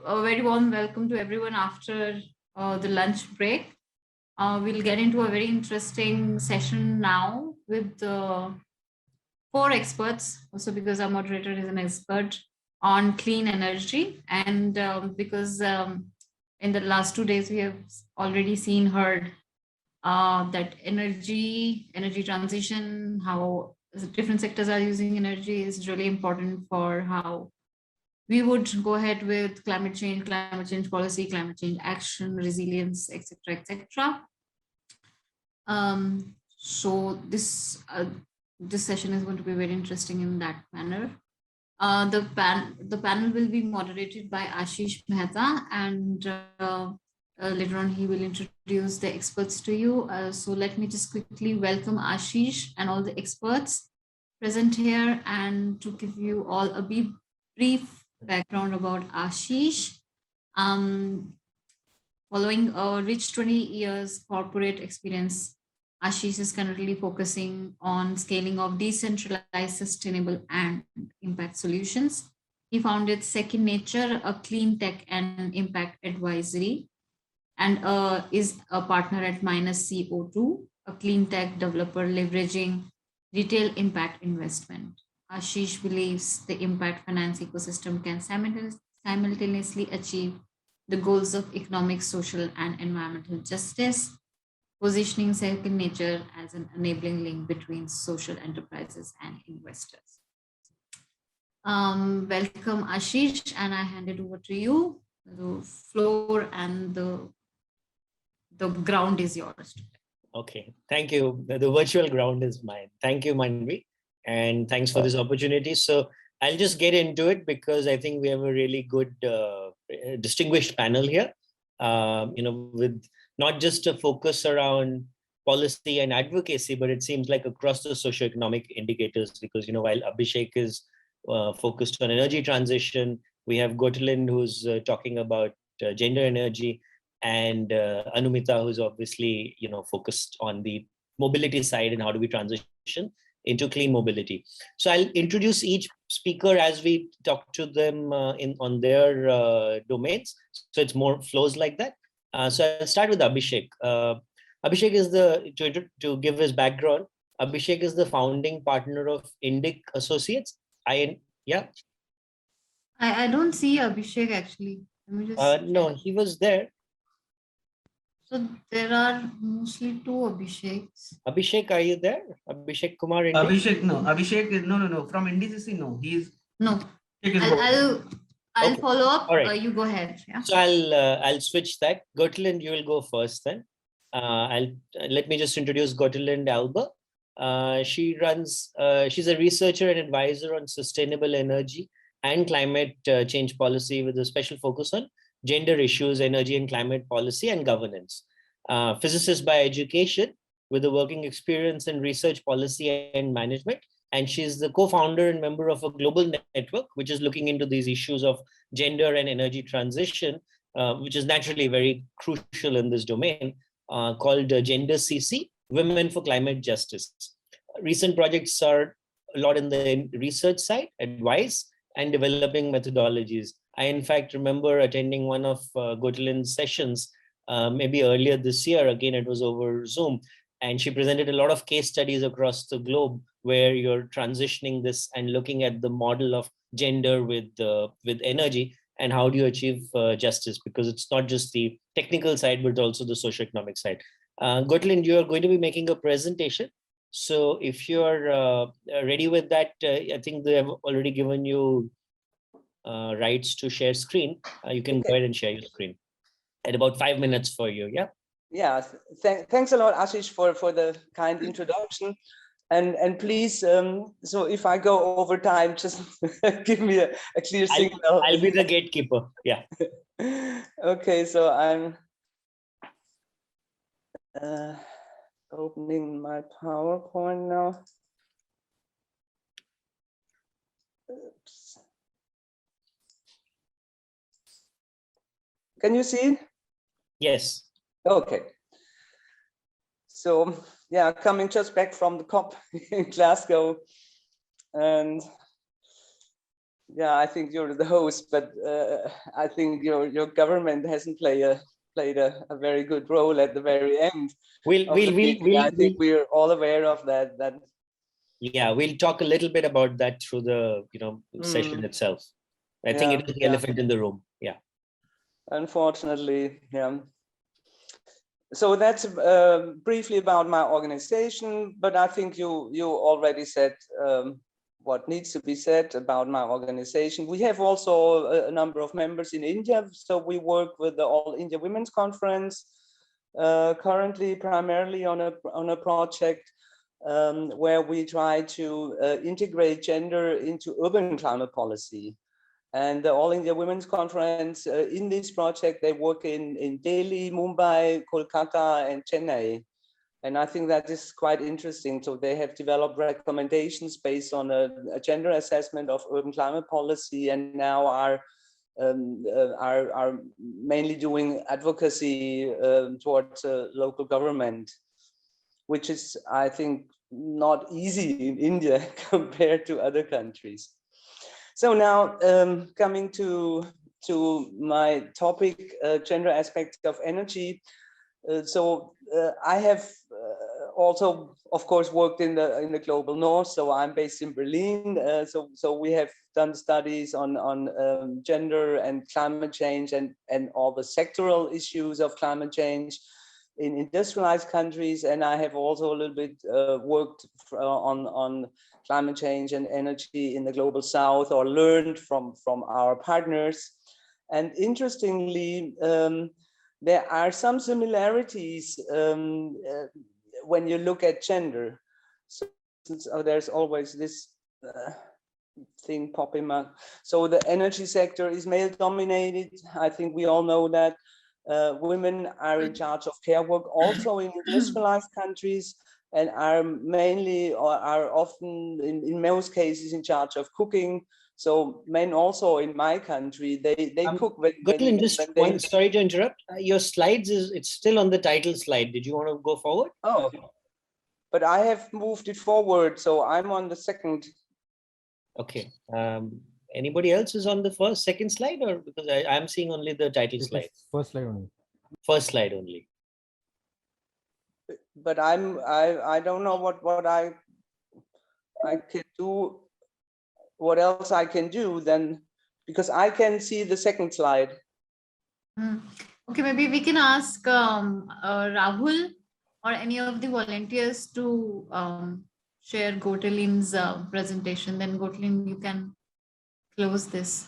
a very warm welcome to everyone after the lunch break. We'll get into a very interesting session now with four experts, also because our moderator is an expert on clean energy. And because in the last 2 days, we have already heard that energy transition, how different sectors are using energy is really important for how we would go ahead with climate change policy, climate change action, resilience, etc., etc. So this session is going to be very interesting in that manner. The panel will be moderated by Ashish Mehta, and later on he will introduce the experts to you. So let me just quickly welcome Ashish and all the experts present here, and to give you all a brief background about Ashish. Following a rich 20 years corporate experience, Ashish is currently focusing on scaling of decentralized, sustainable, and impact solutions. He founded Second Nature, a clean tech and impact advisory, and is a partner at Minus CO2, a clean tech developer leveraging retail impact investment. Ashish believes the impact finance ecosystem can simultaneously achieve the goals of economic, social, and environmental justice, positioning Second Nature as an enabling link between social enterprises and investors. Welcome, Ashish, and I hand it over to you. The floor and the ground is yours. Okay, thank you. The virtual ground is mine. Thank you, Manvi, and thanks for this opportunity. So I'll just get into it because I think we have a really good, distinguished panel here. With not just a focus around policy and advocacy, but it seems like across the socioeconomic indicators, because, while Abhishek is focused on energy transition, we have Gotelind who's talking about gender energy, and Anumita who's obviously, focused on the mobility side and how do we transition into clean mobility. So I'll introduce each speaker as we talk to them on their domains. So it's more flows like that. So I'll start with Abhishek. Abhishek is to give his background, Abhishek is the founding partner of IndiCC Associates. I don't see Abhishek actually. Let me just no, he was there. So there are mostly two Abhisheks. Abhishek, are you there? Abhishek Kumar? Abhishek, no. Abhishek is no. From IndiCC, no. He's no. I'll follow up. All right. You go ahead. Yeah. So I'll switch that. Gotelind, you will go first then. Let me just introduce Gotelind Alber. She's a researcher and advisor on sustainable energy and climate change policy with a special focus on gender issues, energy and climate policy, and governance. Physicist by education with a working experience in research policy and management. And she's the co-founder and member of a global network, which is looking into these issues of gender and energy transition, which is naturally very crucial in this domain, called IndiCC, Women for Climate Justice. Recent projects are a lot in the research side, advice, and developing methodologies. I, in fact, remember attending one of Gotelind's sessions, maybe earlier this year. Again, it was over Zoom. And she presented a lot of case studies across the globe where you're transitioning this and looking at the model of gender with energy and how do you achieve justice, because it's not just the technical side, but also the socioeconomic side. Gotelind, you are going to be making a presentation. So if you're ready with that, I think they have already given you rights to share screen. You can go ahead and share your screen at about 5 minutes for you. Yeah. Yeah. Thanks a lot, Ashish, for the kind introduction. And please, so if I go over time, just give me a clear signal. I'll be the gatekeeper. Yeah. Okay. So I'm opening my PowerPoint now. Oops. Can you see it? Yes. Okay. So yeah, coming just back from the COP in Glasgow, and Yeah, I think you're the host, but I think your government hasn't played a very good role at the very end of the meeting. I think we're all aware of that. Yeah, we'll talk a little bit about that through the session itself. I think it is the elephant in the room. Yeah. Unfortunately, yeah. So that's briefly about my organization, but I think you already said what needs to be said about my organization. We have also a number of members in India, so we work with the All India Women's Conference currently, primarily on a project where we try to integrate gender into urban climate policy. And the All India Women's Conference, in this project, they work in Delhi, Mumbai, Kolkata, and Chennai. And I think that is quite interesting. So they have developed recommendations based on a gender assessment of urban climate policy, and now are mainly doing advocacy towards local government, which is, I think, not easy in India compared to other countries. So now coming to my topic, gender aspects of energy. I have also, of course, worked in the global north. So I'm based in Berlin. So we have done studies on gender and climate change and all the sectoral issues of climate change in industrialized countries. And I have also a little bit worked on climate change and energy in the global south, or learned from our partners. And interestingly, there are some similarities when you look at gender. So there's always this thing popping up. So the energy sector is male dominated. I think we all know that. Women are in charge of care work also in industrialized countries, and are mainly, or are often in most cases, in charge of cooking. So men also in my country, they cook Gotelind, sorry to interrupt. Your slides it's still on the title slide. Did you want to go forward? Oh, but I have moved it forward, so I'm on the second. Okay. Anybody else is on the second slide, or because I'm seeing only the title slide? First slide only. First slide only. But I don't know what I can do. What else I can do then, because I can see the second slide. Okay, maybe we can ask Rahul or any of the volunteers to share Gotelind's presentation. Then Gotelind, you can close this.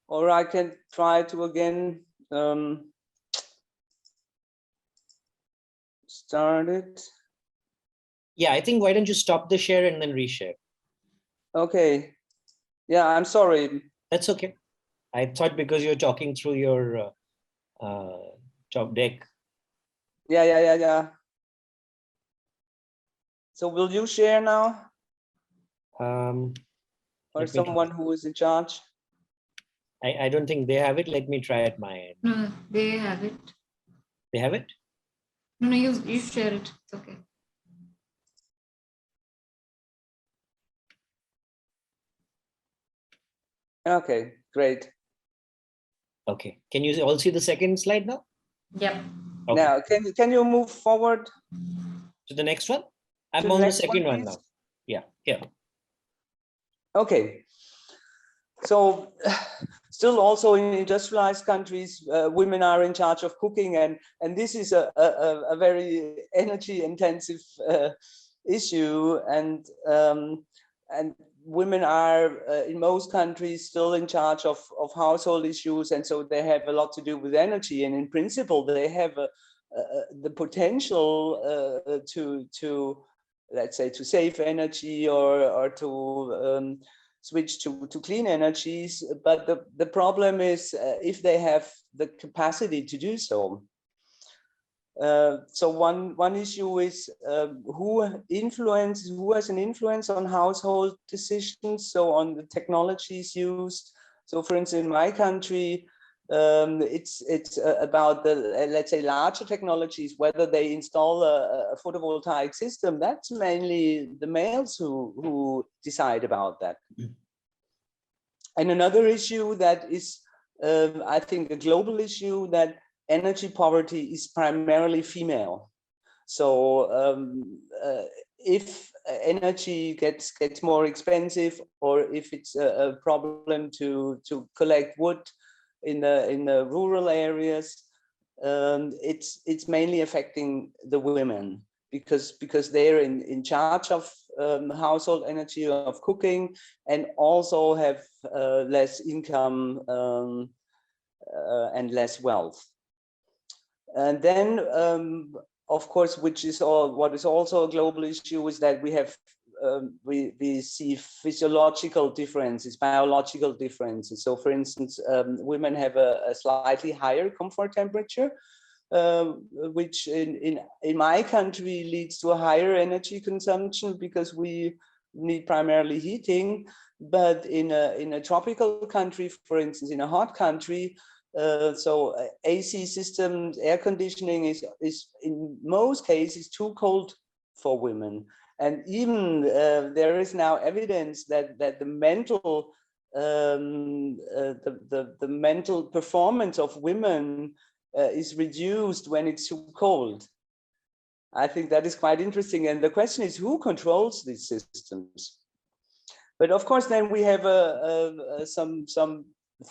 Or I can try to again start it. Yeah, I think why don't you stop the share and then reshare? Okay. Yeah, I'm sorry. That's okay. I thought because you're talking through your top deck. Yeah. So will you share now? Or someone who is in charge? I don't think they have it. Let me try at my end. No, they have it. They have it? No, you share it. It's okay. Okay, great. Okay. Can you all see the second slide now? Yep. Okay. Now, can you move forward to the next one? I'm to on the the next second one please? now. Yeah. Here. Okay. So still also in industrialized countries, women are in charge of cooking, and this is a very energy intensive issue, and women are in most countries still in charge of household issues, and so they have a lot to do with energy, and in principle they have the potential to let's say to save energy or to switch to clean energies, but the problem is if they have the capacity to do so. So one issue is who has an influence on household decisions, so on the technologies used. So for instance, in my country, it's about the, let's say, larger technologies, whether they install a photovoltaic system. That's mainly the males who decide about that. And another issue that is, I think, a global issue, that energy poverty is primarily female. So if energy gets more expensive, or if it's a problem to collect wood in the rural areas, it's mainly affecting the women, because they're in charge of household energy, of cooking, and also have less income and less wealth. And then, of course, what is also a global issue, is that we have we see physiological differences, biological differences. So, for instance, women have a slightly higher comfort temperature, which in my country leads to a higher energy consumption, because we need primarily heating. But in a tropical country, for instance, in a hot country, so AC systems, air conditioning is in most cases too cold for women. And even there is now evidence that the mental the mental performance of women is reduced when it's too cold. I think that is quite interesting. And the question is, who controls these systems? But of course, then we have some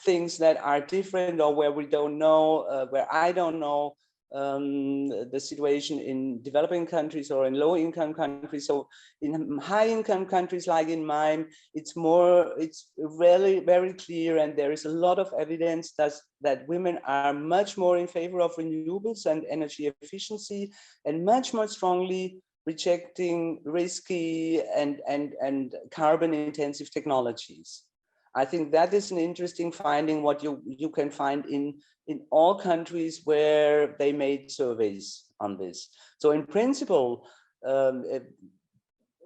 things that are different, or where we don't know, where I don't know the situation in developing countries or in low-income countries. So in high-income countries like in mine, it's really very clear, and there is a lot of evidence that women are much more in favor of renewables and energy efficiency, and much more strongly rejecting risky and carbon-intensive technologies. I think that is an interesting finding, what you can find in all countries where they made surveys on this. So in principle,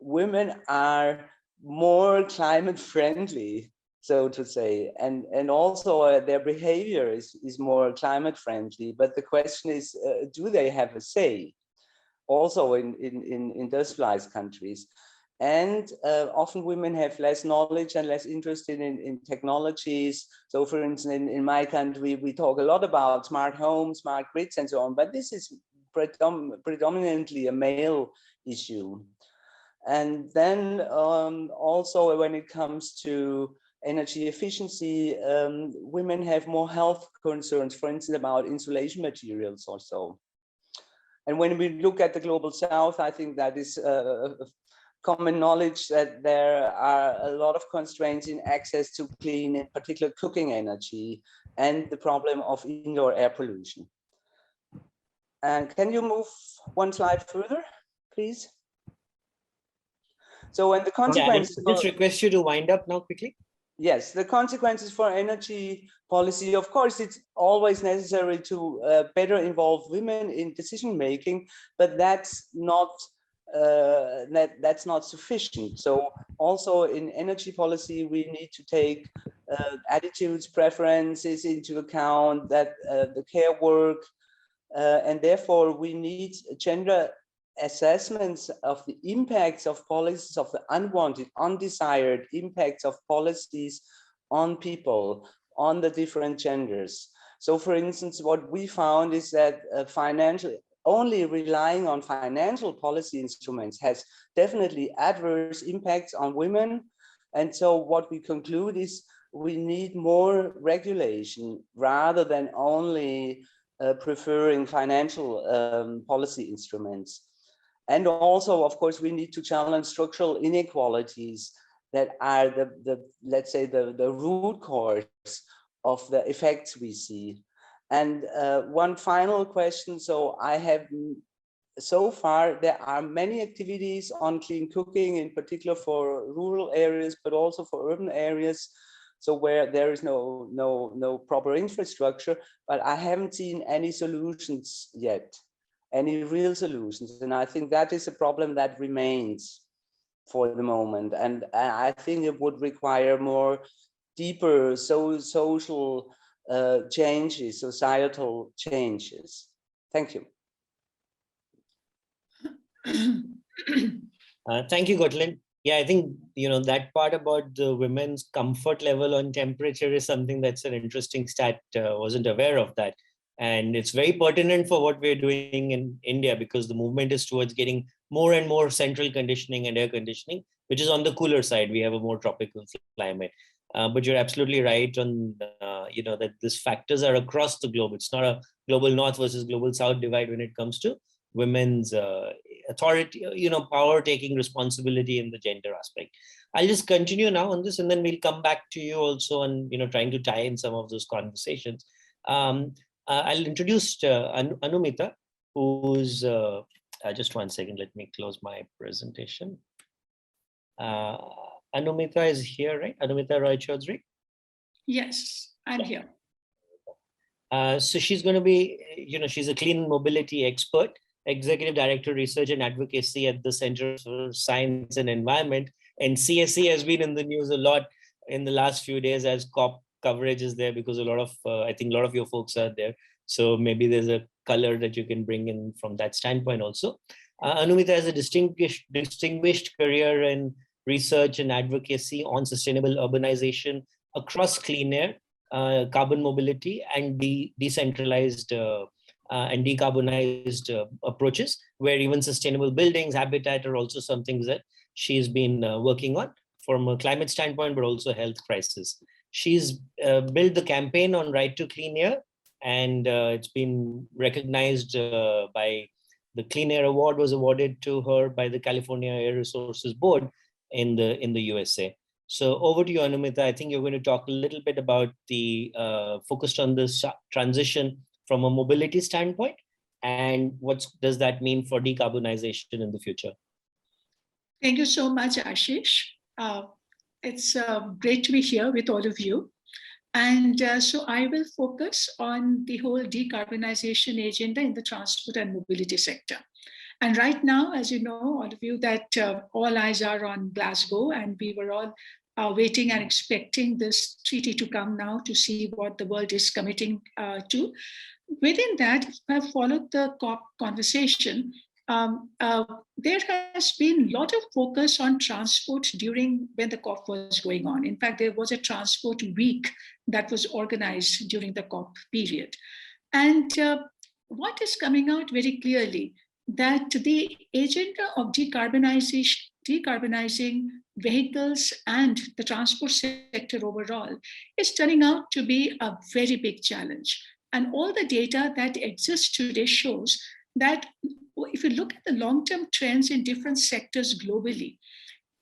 women are more climate friendly, so to say, and also their behavior is more climate friendly. But the question is, do they have a say? Also in industrialized countries. And often women have less knowledge and less interest in technologies. So for instance, in my country, we talk a lot about smart homes, smart grids, and so on, but this is predominantly a male issue. And then also when it comes to energy efficiency, women have more health concerns, for instance, about insulation materials or so. And when we look at the global south, I think that is common knowledge that there are a lot of constraints in access to clean, in particular cooking energy, and the problem of indoor air pollution. And can you move one slide further, please? So when the consequences... Yeah, just request you to wind up now quickly. Yes, the consequences for energy policy, of course, it's always necessary to better involve women in decision making, but that's not sufficient. So also in energy policy, we need to take attitudes, preferences into account, that the care work, and therefore we need gender assessments of the impacts of policies, of the unwanted, undesired impacts of policies on people, on the different genders. So for instance, what we found is that only relying on financial policy instruments has definitely adverse impacts on women. And so what we conclude is we need more regulation rather than only preferring financial policy instruments. And also, of course, we need to challenge structural inequalities that are let's say, the root cause of the effects we see. And one final question. So far, there are many activities on clean cooking, in particular for rural areas, but also for urban areas. So where there is no proper infrastructure, but I haven't seen any solutions yet. Any real solutions. And I think that is a problem that remains for the moment. And I think it would require more deeper social changes, societal changes. Thank you. Thank you, Gotelind. Yeah, I think, that part about the women's comfort level on temperature is something that's an interesting stat. Wasn't aware of that. And it's very pertinent for what we're doing in India, because the movement is towards getting more and more central conditioning and air conditioning, which is on the cooler side. We have a more tropical climate. But you're absolutely right on, that these factors are across the globe. It's not a global north versus global south divide when it comes to women's authority, power taking responsibility in the gender aspect. I'll just continue now on this, and then we'll come back to you also on, trying to tie in some of those conversations. I'll introduce Anumita, who's, just one second, let me close my presentation. Anumita is here, right? Anumita Roy Chowdhury? Yes, I'm here. So she's going to be, she's a clean mobility expert, Executive Director, Research and Advocacy at the Center for Science and Environment. And CSE has been in the news a lot in the last few days as COP coverage is there, because a lot of, I think a lot of your folks are there. So maybe there's a color that you can bring in from that standpoint also. Anumita has a distinguished career in research and advocacy on sustainable urbanization across clean air, carbon mobility, and decentralized and decarbonized approaches, where even sustainable buildings, habitat are also some things that she's been working on from a climate standpoint, but also health crisis. She's built the campaign on Right to Clean Air, and it's been recognized by the Clean Air Award was awarded to her by the California Air Resources Board in the USA. So over to you, Anumita. I think you're going to talk a little bit about the focused on this transition from a mobility standpoint, and what does that mean for decarbonization in the future? Thank you so much, Ashish. It's great to be here with all of you. And so I will focus on the whole decarbonization agenda in the transport and mobility sector. And right now, as you know, all of you, that all eyes are on Glasgow, and we were all waiting and expecting this treaty to come now to see what the world is committing to. Within that, if I have followed the COP conversation, there has been a lot of focus on transport during when the COP was going on. In fact, there was a transport week that was organized during the COP period. And what is coming out very clearly, that the agenda of decarbonizing vehicles and the transport sector overall is turning out to be a very big challenge. And all the data that exists today shows that if you look at the long-term trends in different sectors globally,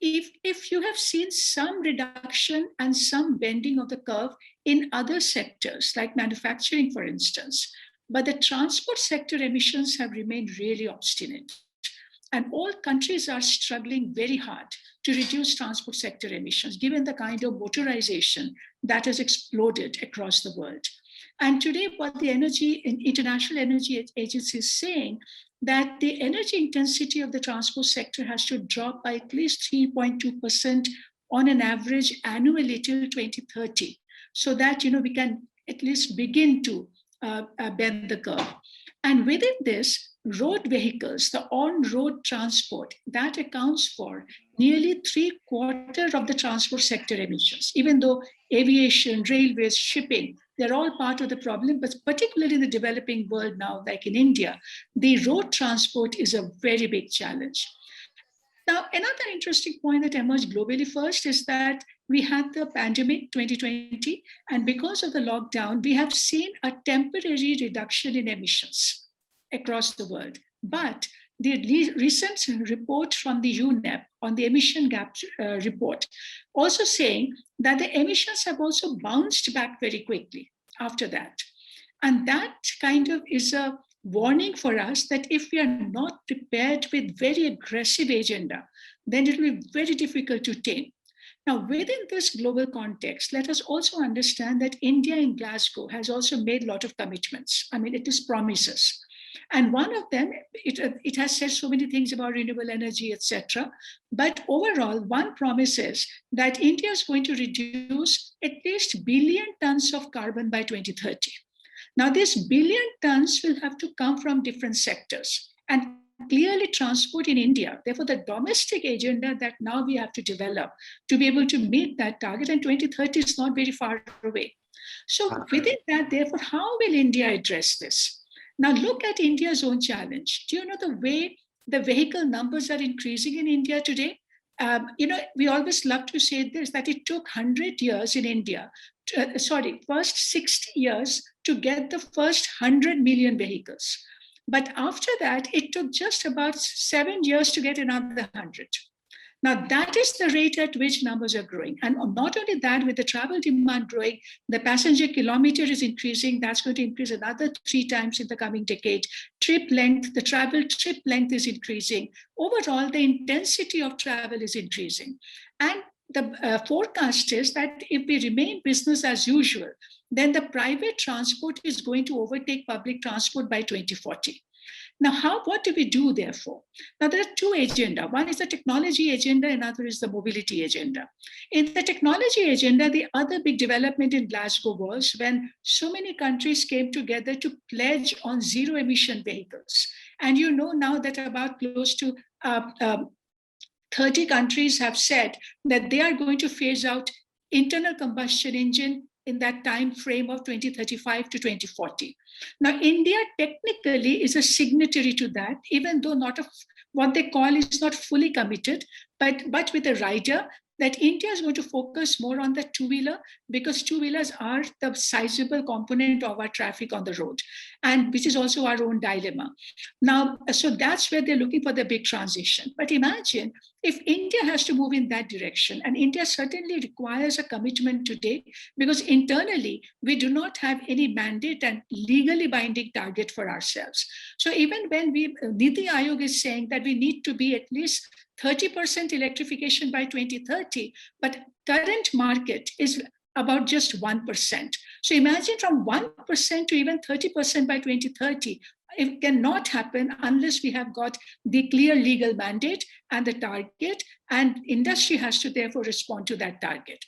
if you have seen some reduction and some bending of the curve in other sectors, like manufacturing, for instance, but the transport sector emissions have remained really obstinate. And all countries are struggling very hard to reduce transport sector emissions, given the kind of motorization that has exploded across the world. And today, what the International Energy Agency is saying, that the energy intensity of the transport sector has to drop by at least 3.2% on an average annually till 2030, so that we can at least begin to bend the curve. And within this, road vehicles, the on-road transport, that accounts for nearly 3/4 of the transport sector emissions, even though aviation, railways, shipping, they're all part of the problem, but particularly in the developing world now, like in India, the road transport is a very big challenge. Now, another interesting point that emerged globally first is that we had the pandemic 2020, and because of the lockdown, we have seen a temporary reduction in emissions across the world. But the recent report from the UNEP on the emission gap report also saying that the emissions have also bounced back very quickly after that. And that kind of is a warning for us that if we are not prepared with very aggressive agenda, then it will be very difficult to tame. Now, within this global context, let us also understand that India in Glasgow has also made a lot of commitments. I mean, it is promises. And one of them, it has said so many things about renewable energy, etc. But overall, one promise is that India is going to reduce at least billion tons of carbon by 2030. Now, this billion tons will have to come from different sectors. And clearly transport in India. Therefore, the domestic agenda that now we have to develop to be able to meet that target, and 2030 is not very far away. So within that, therefore, how will India address this? Now look at India's own challenge. Do you know the way the vehicle numbers are increasing in India today? We always love to say this, that it took 100 years in India, first 60 years to get the first 100 million vehicles. But after that, it took just about 7 years to get another 100. Now, that is the rate at which numbers are growing. And not only that, with the travel demand growing, the passenger kilometer is increasing. That's going to increase another 3 times in the coming decade. The travel trip length is increasing. Overall, the intensity of travel is increasing. And the forecast is that if we remain business as usual, then the private transport is going to overtake public transport by 2040. Now, what do we do, therefore? Now, there are 2 agendas. One is the technology agenda, another is the mobility agenda. In the technology agenda, the other big development in Glasgow was when so many countries came together to pledge on zero-emission vehicles. And you know now that about close to 30 countries have said that they are going to phase out internal combustion engine in that time frame of 2035 to 2040. Now, India technically is a signatory to that, even though what they call is not fully committed, but with a rider that India is going to focus more on the two-wheeler, because two-wheelers are the sizable component of our traffic on the road, and which is also our own dilemma. Now, so that's where they're looking for the big transition. But imagine if India has to move in that direction, and India certainly requires a commitment today, because internally we do not have any mandate and legally binding target for ourselves. So even when Niti Aayog is saying that we need to be at least 30% electrification by 2030, but current market is about just 1%. So imagine from 1% to even 30% by 2030, it cannot happen unless we have got the clear legal mandate and the target, and industry has to therefore respond to that target.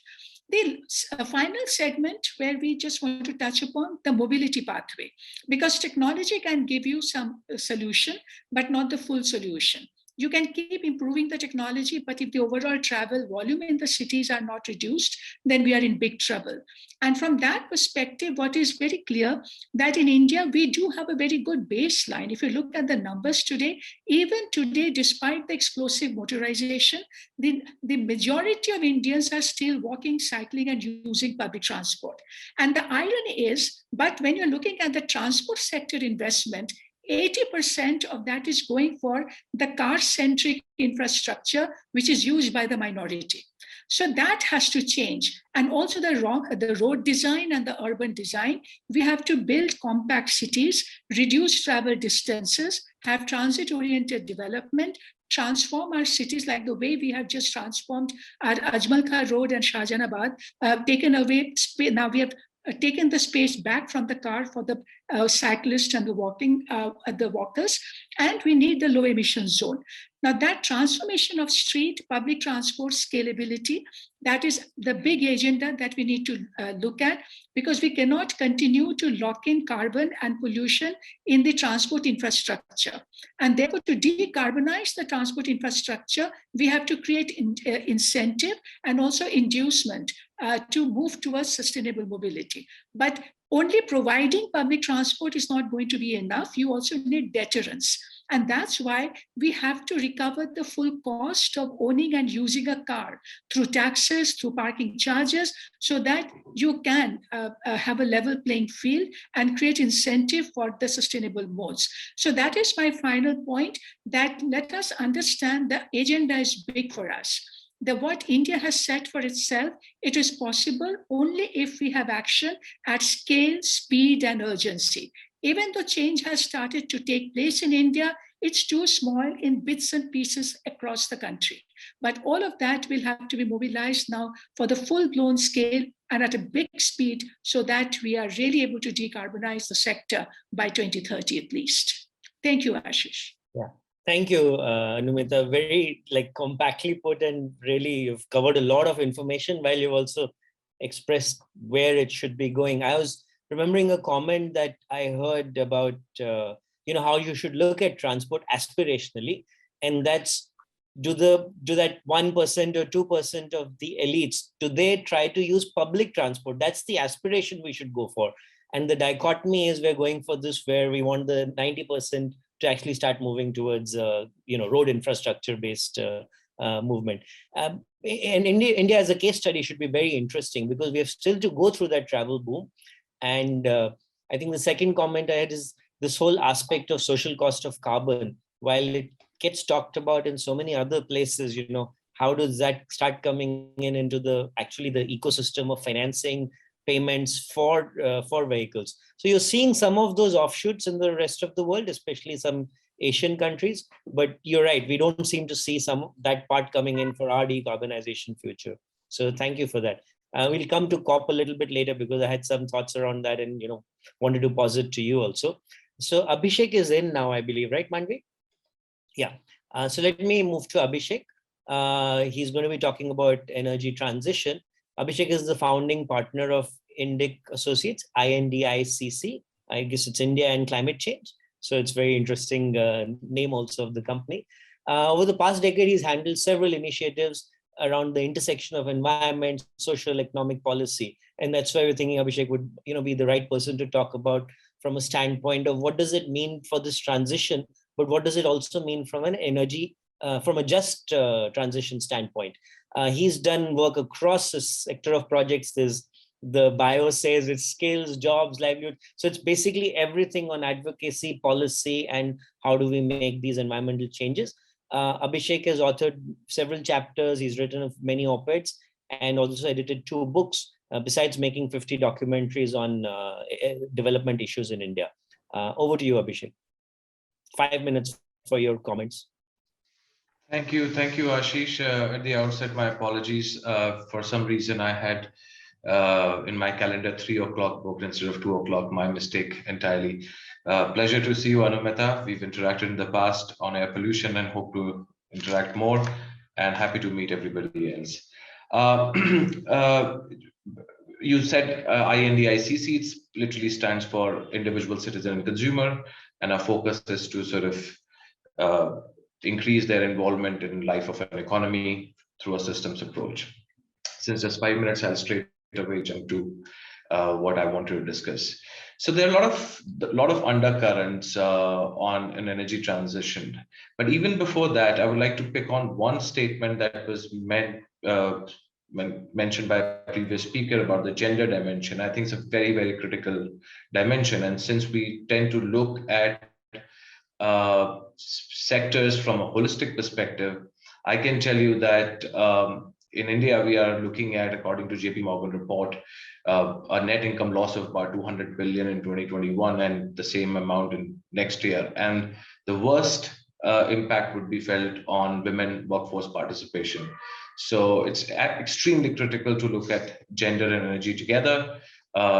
The final segment where we just want to touch upon the mobility pathway, because technology can give you some solution, but not the full solution. You can keep improving the technology, but if the overall travel volume in the cities are not reduced, then we are in big trouble. And from that perspective, what is very clear that in India, we do have a very good baseline. If you look at the numbers today, even today, despite the explosive motorization, the majority of Indians are still walking, cycling, and using public transport. And the irony is, but when you're looking at the transport sector investment, 80% of that is going for the car-centric infrastructure, which is used by the minority. So that has to change. And also the road design and the urban design, we have to build compact cities, reduce travel distances, have transit-oriented development, transform our cities like the way we have just transformed our Ajmal Khan Road and Shahjahanabad, taken away, now we have taken the space back from the car for the cyclists and the walkers, and we need the low emission zone. Now that transformation of street public transport scalability, that is the big agenda that we need to look at, because we cannot continue to lock in carbon and pollution in the transport infrastructure. And therefore, to decarbonize the transport infrastructure, we have to create incentive and also inducement to move towards sustainable mobility. But only providing public transport is not going to be enough. You also need deterrence. And that's why we have to recover the full cost of owning and using a car through taxes, through parking charges, so that you can have a level playing field and create incentive for the sustainable modes. So that is my final point, that let us understand the agenda is big for us. What India has set for itself, it is possible only if we have action at scale, speed, and urgency. Even though change has started to take place in India, it's too small in bits and pieces across the country. But all of that will have to be mobilized now for the full-blown scale and at a big speed, so that we are really able to decarbonize the sector by 2030 at least. Thank you, Ashish. Yeah. Thank you, Anumita. Very compactly put, and really you've covered a lot of information while you've also expressed where it should be going. I was remembering a comment that I heard about, how you should look at transport aspirationally, and that's do that 1% or 2% of the elites, do they try to use public transport? That's the aspiration we should go for. And the dichotomy is we're going for this where we want the 90% to actually start moving towards road infrastructure based movement. And India as a case study should be very interesting because we have still to go through that travel boom. And I think the second comment I had is this whole aspect of social cost of carbon. While it gets talked about in so many other places, how does that start coming into the ecosystem of financing payments for vehicles? So you're seeing some of those offshoots in the rest of the world, especially some Asian countries. But you're right, we don't seem to see that part coming in for our decarbonization future. So thank you for that. We'll come to COP a little bit later because I had some thoughts around that and wanted to posit to you also. So Abhishek is in now, I believe, right, Manvi? Yeah. So let me move to Abhishek. He's going to be talking about energy transition. Abhishek is the founding partner of Indic Associates, INDICC. I guess it's India and Climate Change. So it's very interesting name also of the company. Over the past decade, he's handled several initiatives around the intersection of environment, social, economic policy. And that's why we're thinking Abhishek would be the right person to talk about from a standpoint of what does it mean for this transition, but what does it also mean from an energy, from a just transition standpoint. He's done work across the sector of projects. There's the bio says it's skills, jobs, livelihood. So it's basically everything on advocacy, policy, and how do we make these environmental changes. Abhishek has authored several chapters. He's written many op-eds and also edited 2 books, besides making 50 documentaries on development issues in India. Over to you, Abhishek. 5 minutes for your comments. Thank you, Ashish. At the outset, my apologies. For some reason, I had in my calendar 3 o'clock booked instead of 2 o'clock. My mistake entirely. Pleasure to see you, Anumita. We've interacted in the past on air pollution and hope to interact more. And happy to meet everybody else. You said INDICC, it literally stands for Individual, Citizen, and Consumer, and our focus is to sort of increase their involvement in life of an economy through a systems approach. Since just 5 minutes, I'll straight away jump to what I want to discuss. So there are a lot of undercurrents on an energy transition. But even before that, I would like to pick on one statement that was mentioned by a previous speaker about the gender dimension. I think it's a very, very critical dimension. And since we tend to look at sectors from a holistic perspective, I can tell you that in India, we are looking at, according to JP Morgan report, a net income loss of about 200 billion in 2021 and the same amount in next year. And the worst impact would be felt on women workforce participation. So it's extremely critical to look at gender and energy together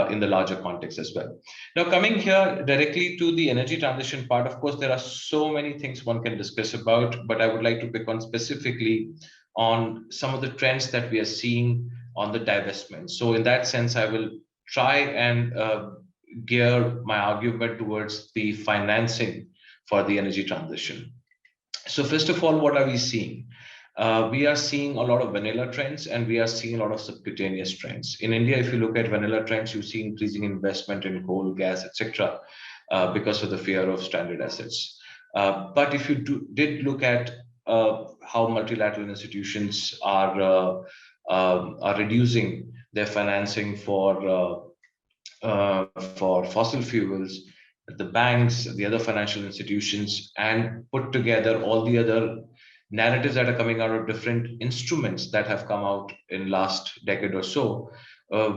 in the larger context as well. Now, coming here directly to the energy transition part, of course, there are so many things one can discuss about, but I would like to pick on specifically on some of the trends that we are seeing on the divestment. So in that sense, I will try and gear my argument towards the financing for the energy transition. So first of all, what are we seeing? We are seeing a lot of vanilla trends and we are seeing a lot of subcutaneous trends. In India, if you look at vanilla trends, you see increasing investment in coal, gas, etc., because of the fear of stranded assets. But if you did look at how multilateral institutions are reducing their financing for fossil fuels, the banks, the other financial institutions, and put together all the other narratives that are coming out of different instruments that have come out in last decade or so,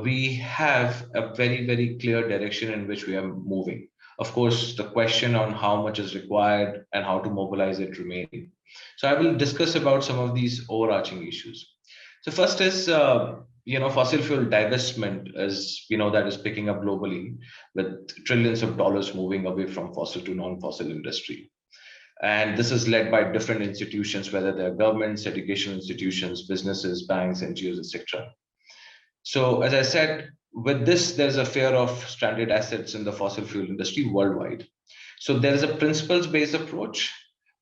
we have a very, very clear direction in which we are moving. Of course, the question on how much is required and how to mobilize it remains. So I will discuss about some of these overarching issues. So first is, fossil fuel divestment, as that is picking up globally with trillions of dollars moving away from fossil to non-fossil industry. And this is led by different institutions, whether they're governments, educational institutions, businesses, banks, NGOs, etc. So as I said, with this, there's a fear of stranded assets in the fossil fuel industry worldwide. So there is a principles-based approach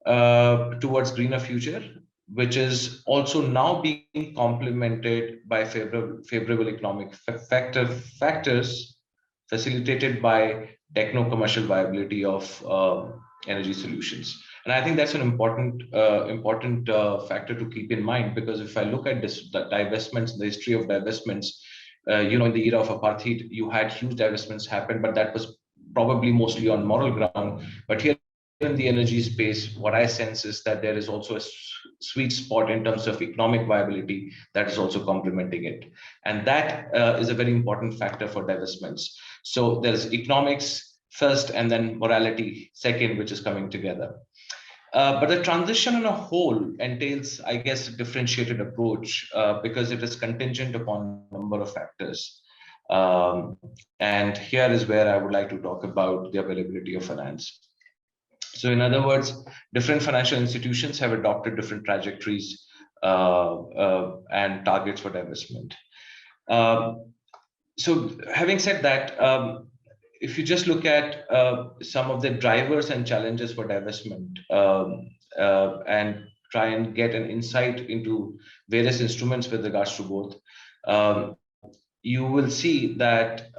towards greener future, which is also now being complemented by favorable economic factors facilitated by techno-commercial viability of energy solutions. And I think that's an important factor to keep in mind, because if I look at this, the divestments, the history of divestments, in the era of apartheid, you had huge divestments happen, but that was probably mostly on moral ground. But here in the energy space, what I sense is that there is also a sweet spot in terms of economic viability that is also complementing it. And that is a very important factor for divestments. So there's economics first and then morality second, which is coming together. But the transition on a whole entails, I guess, a differentiated approach because it is contingent upon a number of factors. And here is where I would like to talk about the availability of finance. So in other words, different financial institutions have adopted different trajectories and targets for divestment. So having said that, if you just look at some of the drivers and challenges for divestment and try and get an insight into various instruments with regards to both, you will see that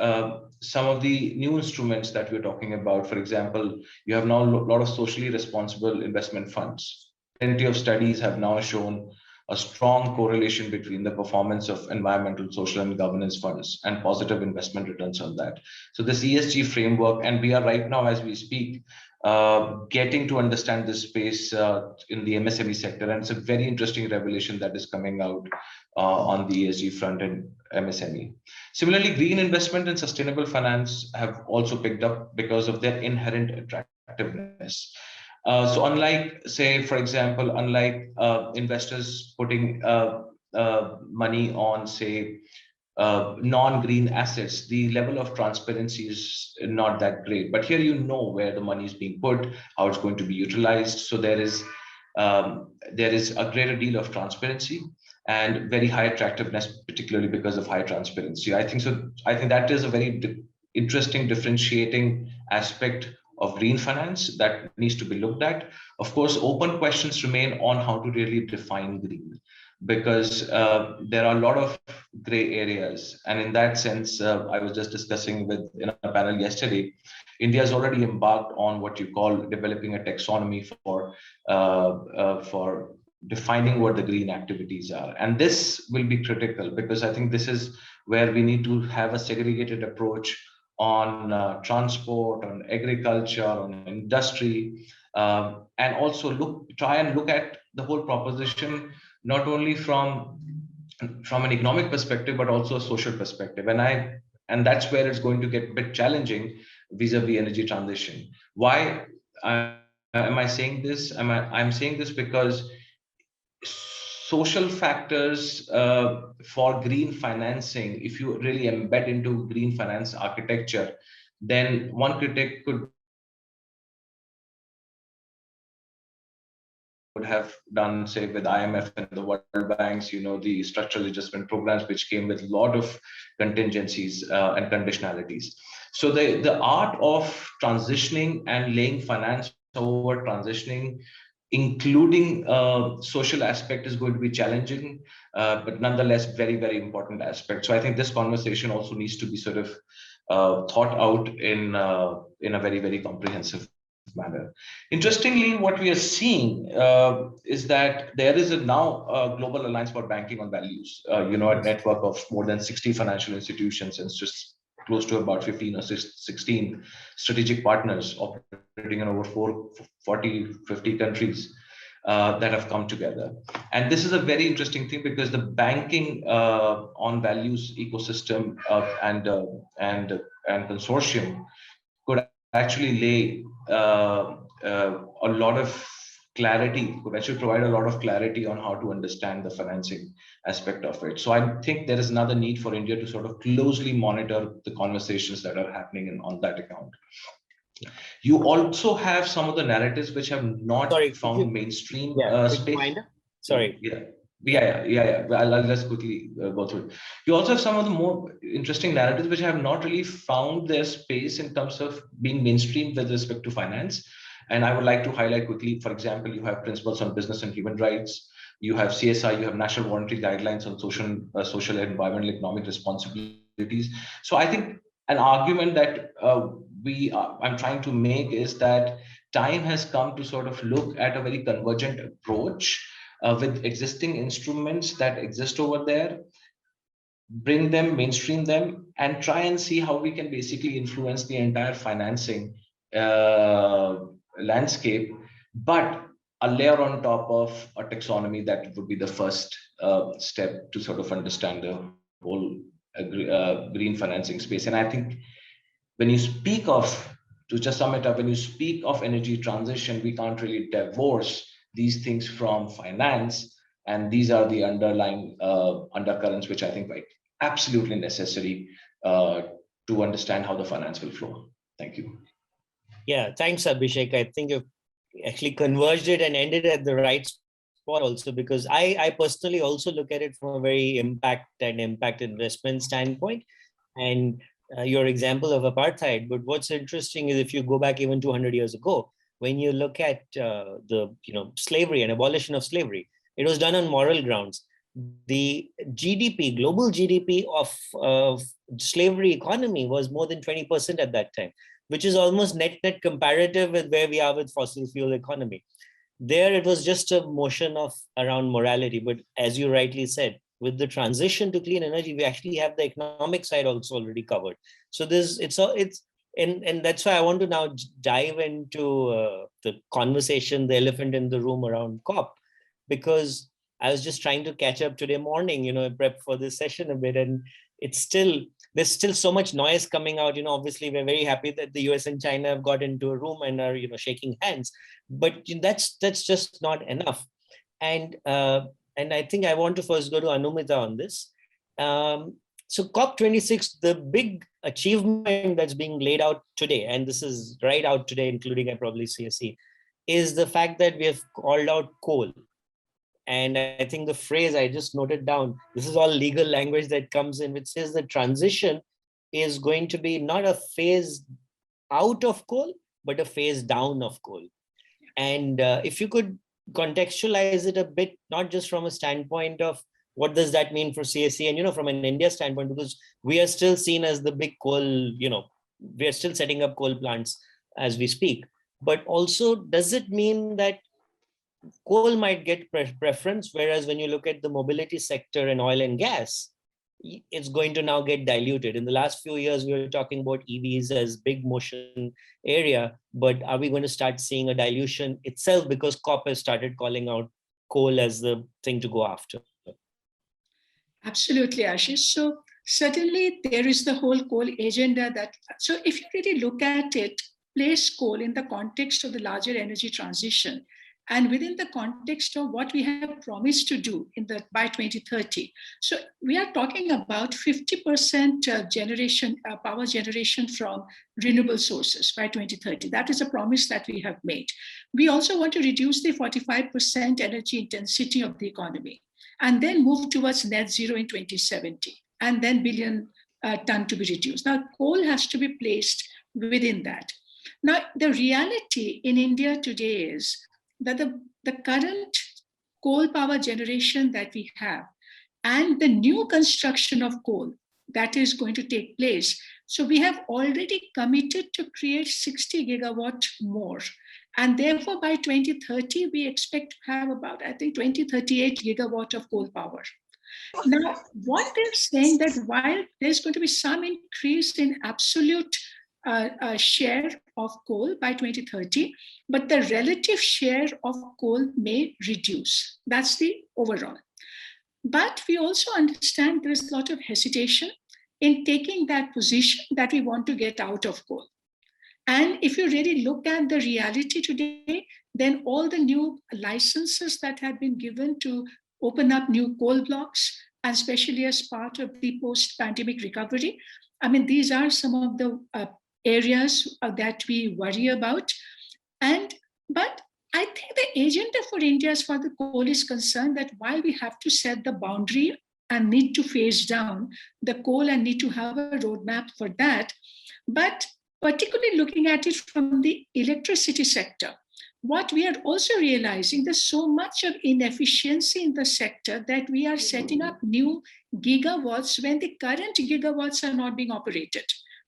some of the new instruments that we're talking about, for example, you have now a lot of socially responsible investment funds. Plenty of studies have now shown a strong correlation between the performance of environmental, social, and governance funds and positive investment returns on that. So this ESG framework, and we are right now, as we speak, getting to understand this space in the MSME sector. And it's a very interesting revelation that is coming out on the ESG front in MSME. Similarly, green investment and sustainable finance have also picked up because of their inherent attractiveness. So unlike, say, for example, investors putting money on, say, non-green assets, the level of transparency is not that great. But here you know where the money is being put, how it's going to be utilized. So there is a greater deal of transparency and very high attractiveness, particularly because of high transparency. I think that is a very interesting differentiating aspect of green finance that needs to be looked at. Of course, open questions remain on how to really define green, because there are a lot of gray areas. And in that sense, I was just discussing in a panel yesterday, India has already embarked on what you call developing a taxonomy for defining what the green activities are. And this will be critical, because I think this is where we need to have a segregated approach on transport, on agriculture, on industry, and also try and look at the whole proposition, not only from an economic perspective, but also a social perspective. And that's where it's going to get a bit challenging vis-a-vis energy transition. Why am I saying this? I'm saying this because social factors for green financing, if you really embed into green finance architecture, then one critic would have done, say, with IMF and the World Banks, the structural adjustment programs, which came with a lot of contingencies and conditionalities. So the art of transitioning and laying finance over transitioning, including social aspect, is going to be challenging, but nonetheless very, very important aspect. So I think this conversation also needs to be sort of thought out in a very, very comprehensive manner. Interestingly, what we are seeing is that there is now a global alliance for banking on values, a network of more than 60 financial institutions and just close to about 15 or 16 strategic partners operating in over 50 countries that have come together. And this is a very interesting thing, because the banking on values ecosystem and consortium could actually lay a lot of clarity, could actually provide a lot of clarity on how to understand the financing aspect of it. So I think there is another need for India to sort of closely monitor the conversations that are happening on that account. You also have some of the narratives which have not found mainstream space. Sorry. Yeah. I'll just quickly go through it. You also have some of the more interesting narratives which have not really found their space in terms of being mainstream with respect to finance. And I would like to highlight quickly, for example, you have principles on business and human rights. You have CSI, you have national voluntary guidelines on social and environmental economic responsibilities. So I think an argument that I'm trying to make is that time has come to sort of look at a very convergent approach with existing instruments that exist over there, bring them, mainstream them, and try and see how we can basically influence the entire financing landscape, but a layer on top of a taxonomy that would be the first step to sort of understand the whole green financing space. And I think when you speak of, to just sum it up, when you speak of energy transition, we can't really divorce these things from finance. And these are the underlying undercurrents, which I think are absolutely necessary to understand how the finance will flow. Thank you. Yeah, thanks, Abhishek. I think you've actually converged it and ended at the right spot also, because I personally also look at it from a very impact investment standpoint. And your example of apartheid. But what's interesting is if you go back even 200 years ago, when you look at the slavery and abolition of slavery, it was done on moral grounds. The GDP, global GDP of slavery economy was more than 20% at that time, which is almost net comparative with where we are with fossil fuel economy. There, it was just a motion of around morality. But as you rightly said, with the transition to clean energy, we actually have the economic side also already covered. So and that's why I want to now dive into the conversation, the elephant in the room around COP, because I was just trying to catch up today morning, prep for this session a bit, and there's still so much noise coming out. Obviously, we're very happy that the US and China have got into a room and are, shaking hands, but that's just not enough. And I think I want to first go to Anumita on this. So COP26, the big achievement that's being laid out today, and this is right out today, including probably CSE, is the fact that we have called out coal. And I think the phrase I just noted down, this is all legal language that comes in, which says the transition is going to be not a phase out of coal, but a phase down of coal. And if you could contextualize it a bit, not just from a standpoint of what does that mean for CSE and, from an India standpoint, because we are still seen as the big coal, we are still setting up coal plants as we speak. But also, does it mean that coal might get preference, whereas when you look at the mobility sector and oil and gas, it's going to now get diluted? In the last few years, we were talking about EVs as big motion area, but are we going to start seeing a dilution itself because COP has started calling out coal as the thing to go after? Absolutely, Ashish. So certainly there is the whole coal agenda so if you really look at it, place coal in the context of the larger energy transition, and within the context of what we have promised to do by 2030. So we are talking about 50% generation, power generation from renewable sources by 2030. That is a promise that we have made. We also want to reduce the 45% energy intensity of the economy, and then move towards net zero in 2070, and then billion ton to be reduced. Now, coal has to be placed within that. Now, the reality in India today is that the current coal power generation that we have and the new construction of coal that is going to take place. So we have already committed to create 60 gigawatt more. And therefore, by 2030, we expect to have about, I think, 2038 gigawatt of coal power. Now, what they're saying that while there's going to be some increase in absolute share of coal by 2030, but the relative share of coal may reduce. That's the overall. But we also understand there is a lot of hesitation in taking that position that we want to get out of coal. And if you really look at the reality today, then all the new licenses that have been given to open up new coal blocks, and especially as part of the post-pandemic recovery, I mean, these are some of the areas that we worry about. But I think the agenda for India as far as the coal is concerned, that while we have to set the boundary and need to phase down the coal and need to have a roadmap for that, but particularly looking at it from the electricity sector, what we are also realizing, there's so much of inefficiency in the sector that we are setting up new gigawatts when the current gigawatts are not being operated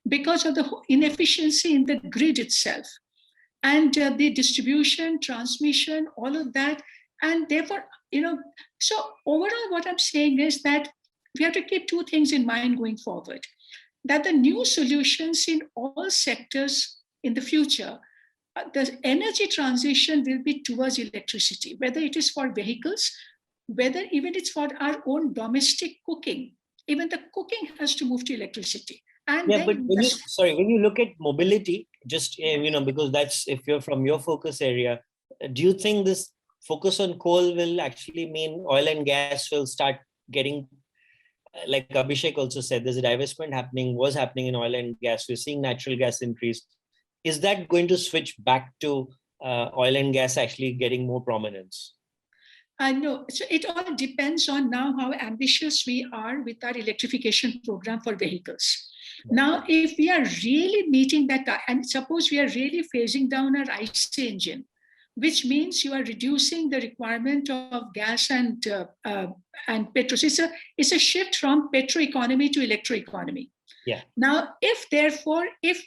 because of the inefficiency in the grid itself and the distribution, transmission, all of that. And therefore, so overall, what I'm saying is that we have to keep two things in mind going forward, that the new solutions in all sectors in the future, the energy transition will be towards electricity, whether it is for vehicles, whether even it's for our own domestic cooking. Even the cooking has to move to electricity. And yeah, then but when you look at mobility, just because that's, if you're from your focus area, do you think this focus on coal will actually mean oil and gas will start getting, like Abhishek also said, there's a divestment was happening in oil and gas. We're seeing natural gas increase. Is that going to switch back to oil and gas actually getting more prominence? No, so it all depends on now how ambitious we are with our electrification program for vehicles. Now, if we are really meeting that, and suppose we are really phasing down our IC engine, which means you are reducing the requirement of gas and petrol. So it's a shift from petro economy to electro economy. Yeah. Now, if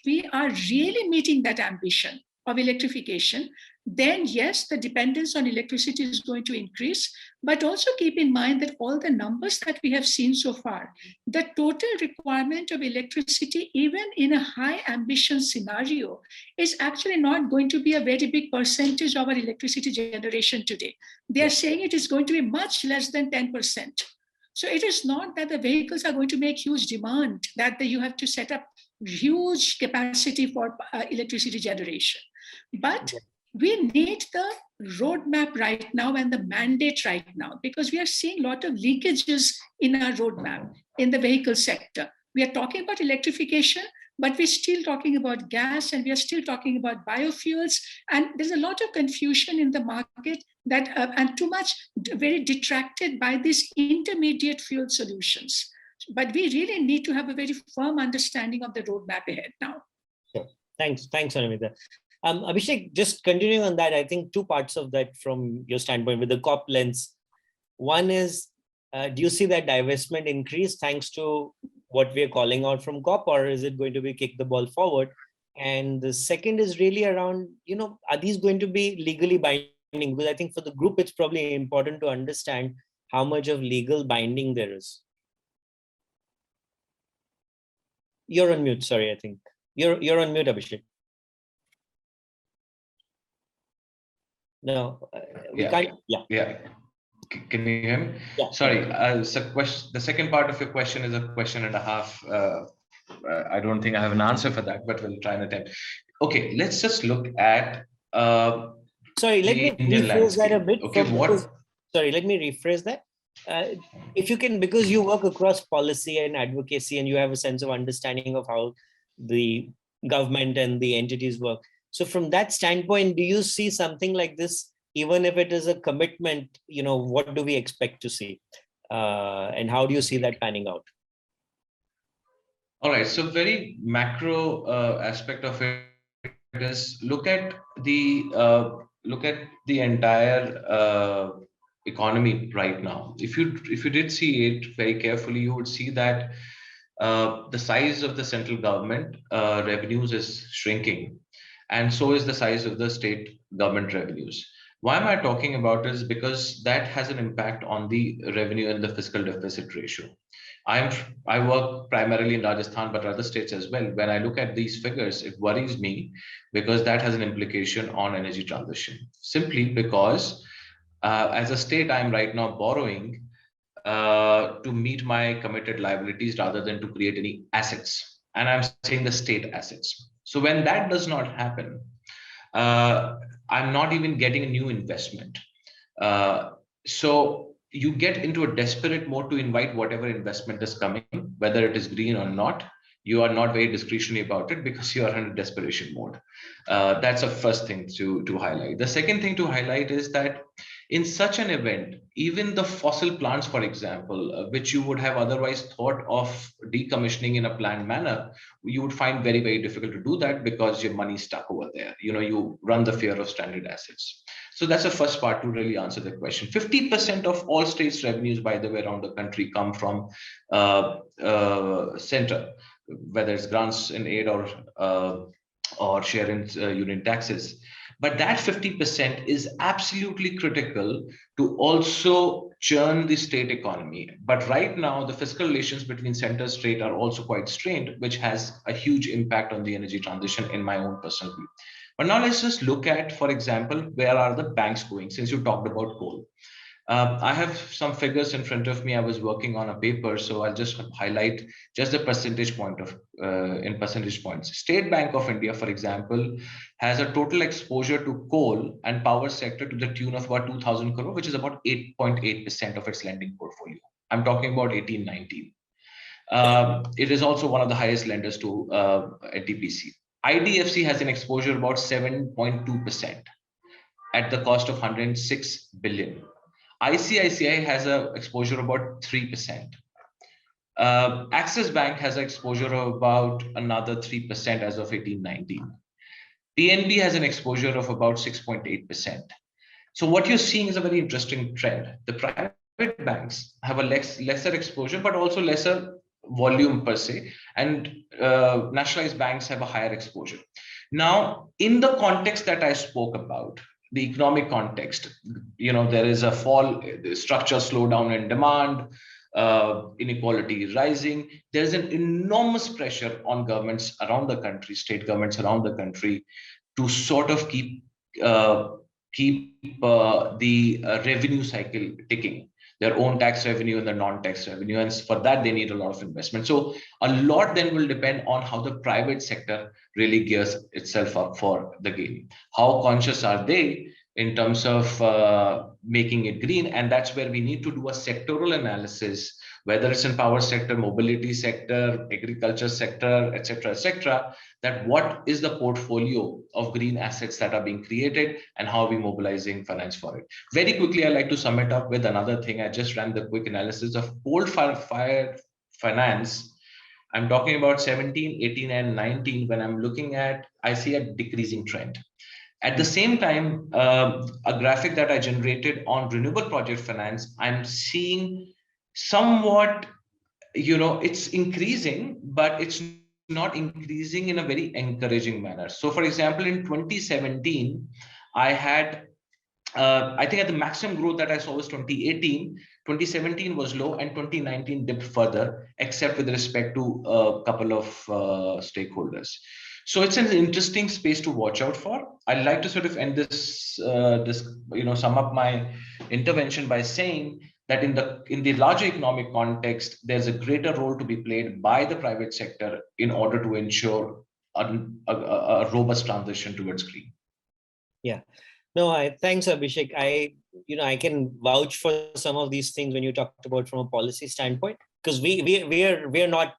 we are really meeting that ambition of electrification, then yes, the dependence on electricity is going to increase. But also keep in mind that all the numbers that we have seen so far, the total requirement of electricity, even in a high ambition scenario, is actually not going to be a very big percentage of our electricity generation today. They are saying it is going to be much less than 10%. So it is not that the vehicles are going to make huge demand, that you have to set up huge capacity for electricity generation. But we need the roadmap right now and the mandate right now, because we are seeing a lot of leakages in our roadmap in the vehicle sector. We are talking about electrification, but we're still talking about gas, and we are still talking about biofuels. And there's a lot of confusion in the market that and too much very detracted by these intermediate fuel solutions. But we really need to have a very firm understanding of the roadmap ahead now. Sure. Thanks, Anumita. Abhishek, just continuing on that, I think two parts of that from your standpoint with the COP lens. One is, do you see that divestment increase thanks to what we're calling out from COP, or is it going to be kick the ball forward? And the second is really around, are these going to be legally binding? Because I think for the group, it's probably important to understand how much of legal binding there is. You're on mute, sorry, I think. You're on mute, Abhishek. No, we can't. Yeah. Can you hear me? Yeah. Sorry. The second part of your question is a question and a half. I don't think I have an answer for that, but we'll try and attempt. Okay, let's just look at. Sorry, let me rephrase that a bit. Okay, Sorry, let me rephrase that. If you can, because you work across policy and advocacy, and you have a sense of understanding of how the government and the entities work. So from that standpoint, do you see something like this, even if it is a commitment, what do we expect to see? And how do you see that panning out? All right, so very macro aspect of it is look at the entire economy right now. If you did see it very carefully, you would see that the size of the central government revenues is shrinking, and so is the size of the state government revenues. Why am I talking about this? Because that has an impact on the revenue and the fiscal deficit ratio. I work primarily in Rajasthan, but other states as well. When I look at these figures, it worries me because that has an implication on energy transition. Simply because as a state, I'm right now borrowing to meet my committed liabilities rather than to create any assets. And I'm saying the state assets. So when that does not happen, I'm not even getting a new investment. So you get into a desperate mode to invite whatever investment is coming, whether it is green or not. You are not very discretionary about it because you are in desperation mode. That's the first thing to highlight. The second thing to highlight is that in such an event, even the fossil plants, for example, which you would have otherwise thought of decommissioning in a planned manner, you would find very, very difficult to do that because your money's stuck over there. You run the fear of stranded assets. So that's the first part to really answer the question. 50% of all states' revenues, by the way, around the country come from center, whether it's grants in aid or share in union taxes. But that 50% is absolutely critical to also churn the state economy. But right now, the fiscal relations between center state are also quite strained, which has a huge impact on the energy transition in my own personal view. But now let's just look at, for example, where are the banks going, since you talked about coal. I have some figures in front of me. I was working on a paper, so I'll just highlight just the percentage point of in percentage points. State Bank of India, for example, has a total exposure to coal and power sector to the tune of about 2,000 crore, which is about 8.8% of its lending portfolio. I'm talking about 18-19. It is also one of the highest lenders to NTPC. IDFC has an exposure about 7.2% at the cost of 106 billion. ICICI has an exposure about 3%. Axis Bank has an exposure of about another 3% as of 18-19. PNB has an exposure of about 6.8%. So what you're seeing is a very interesting trend. The private banks have a lesser exposure, but also lesser volume per se, and nationalized banks have a higher exposure. Now, in the context that I spoke about, the economic context, there is a fall, structural slowdown in demand, inequality is rising. There's an enormous pressure on governments around the country, state governments around the country, to sort of keep the revenue cycle ticking, their own tax revenue and the non-tax revenue. And for that, they need a lot of investment. So a lot then will depend on how the private sector really gears itself up for the game. How conscious are they in terms of making it green? And that's where we need to do a sectoral analysis, whether it's in power sector, mobility sector, agriculture sector, etc., that what is the portfolio of green assets that are being created and how are we mobilizing finance for it. Very quickly, I'd like to sum it up with another thing. I just ran the quick analysis of coal-fired finance. I'm talking about 17, 18, and 19. When I'm looking at, I see a decreasing trend. At the same time, a graphic that I generated on renewable project finance, I'm seeing somewhat, it's increasing, but it's not increasing in a very encouraging manner. So for example, in 2017, I had, I think at the maximum growth that I saw was 2018, 2017 was low, and 2019 dipped further, except with respect to a couple of stakeholders. So it's an interesting space to watch out for. I'd like to sort of end this, sum up my intervention by saying that in the larger economic context, there's a greater role to be played by the private sector in order to ensure a robust transition towards green. Yeah. No, thanks, Abhishek. I can vouch for some of these things when you talked about from a policy standpoint, because we're not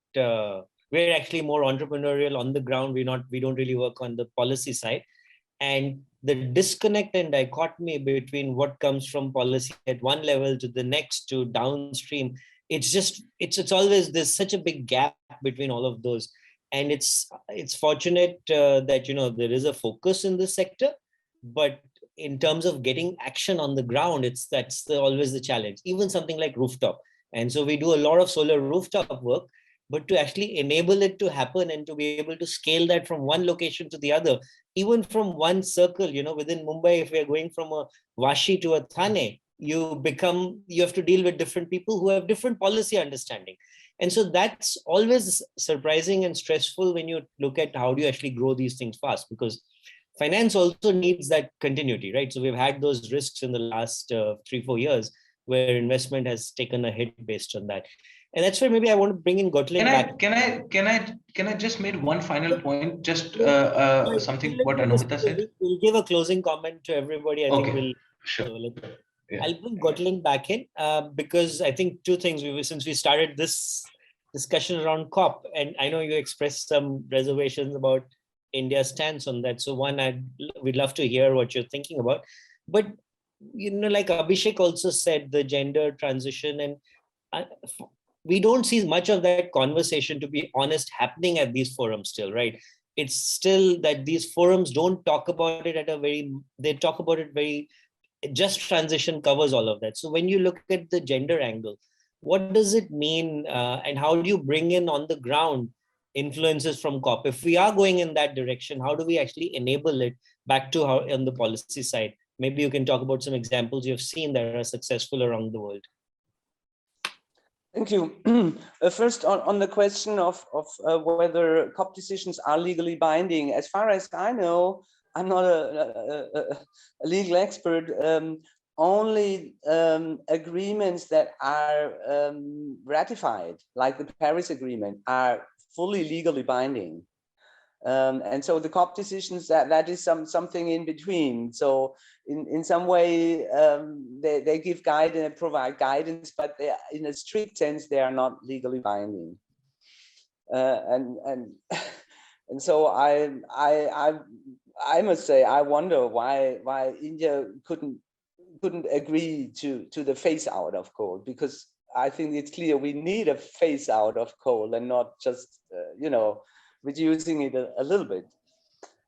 we're actually more entrepreneurial on the ground. We don't really work on the policy side, and the disconnect and dichotomy between what comes from policy at one level to the next to downstream, it's always, there's such a big gap between all of those. And it's fortunate that there is a focus in this sector, but in terms of getting action on the ground, that's always the challenge. Even something like rooftop, and so we do a lot of solar rooftop work, but to actually enable it to happen and to be able to scale that from one location to the other, even from one circle, within Mumbai, if we're going from a Vashi to a Thane, you have to deal with different people who have different policy understanding. And so that's always surprising and stressful when you look at how do you actually grow these things fast, because finance also needs that continuity, right? So we've had those risks in the last 3-4 years where investment has taken a hit based on that. And that's where maybe I want to bring in Gotelind back. Can I just make one final point? Just something what Anumita said. We'll give a closing comment to everybody. I think we'll. Sure. Yeah. I'll bring Gotelind back in because I think two things. Since we started this discussion around COP, and I know you expressed some reservations about India's stance on that. So one, we'd love to hear what you're thinking about. But, like Abhishek also said, the gender transition, and we don't see much of that conversation, to be honest, happening at these forums still, right? It's still that these forums don't talk about it they talk about it very, just transition covers all of that. So when you look at the gender angle, what does it mean, and how do you bring in on the ground influences from COP? If we are going in that direction, how do we actually enable it back to how on the policy side? Maybe you can talk about some examples you've seen that are successful around the world. Thank you. First, on the question of whether COP decisions are legally binding, as far as I know, I'm not a legal expert. Only agreements that are ratified, like the Paris Agreement, are fully legally binding. And so the COP decisions, that is something in between. So in some way, they give guidance, provide guidance, but they, in a strict sense, they are not legally binding. And so I must say, I wonder why India couldn't agree to the phase out of coal, because I think it's clear we need a phase out of coal and not just reducing it a little bit.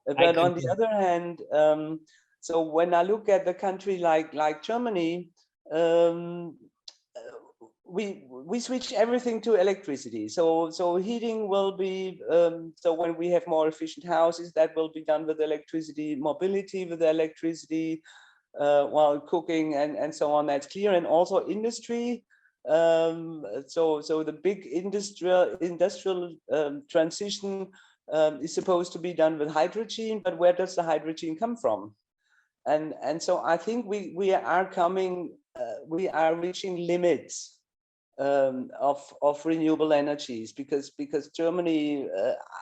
But on the other hand, so when I look at the country like Germany, we switch everything to electricity. So heating will be, so when we have more efficient houses, that will be done with electricity, mobility with electricity, while cooking and so on, that's clear. And also industry. So the big industrial transition is supposed to be done with hydrogen, but where does the hydrogen come from? And so I think we are reaching limits of renewable energies, because Germany,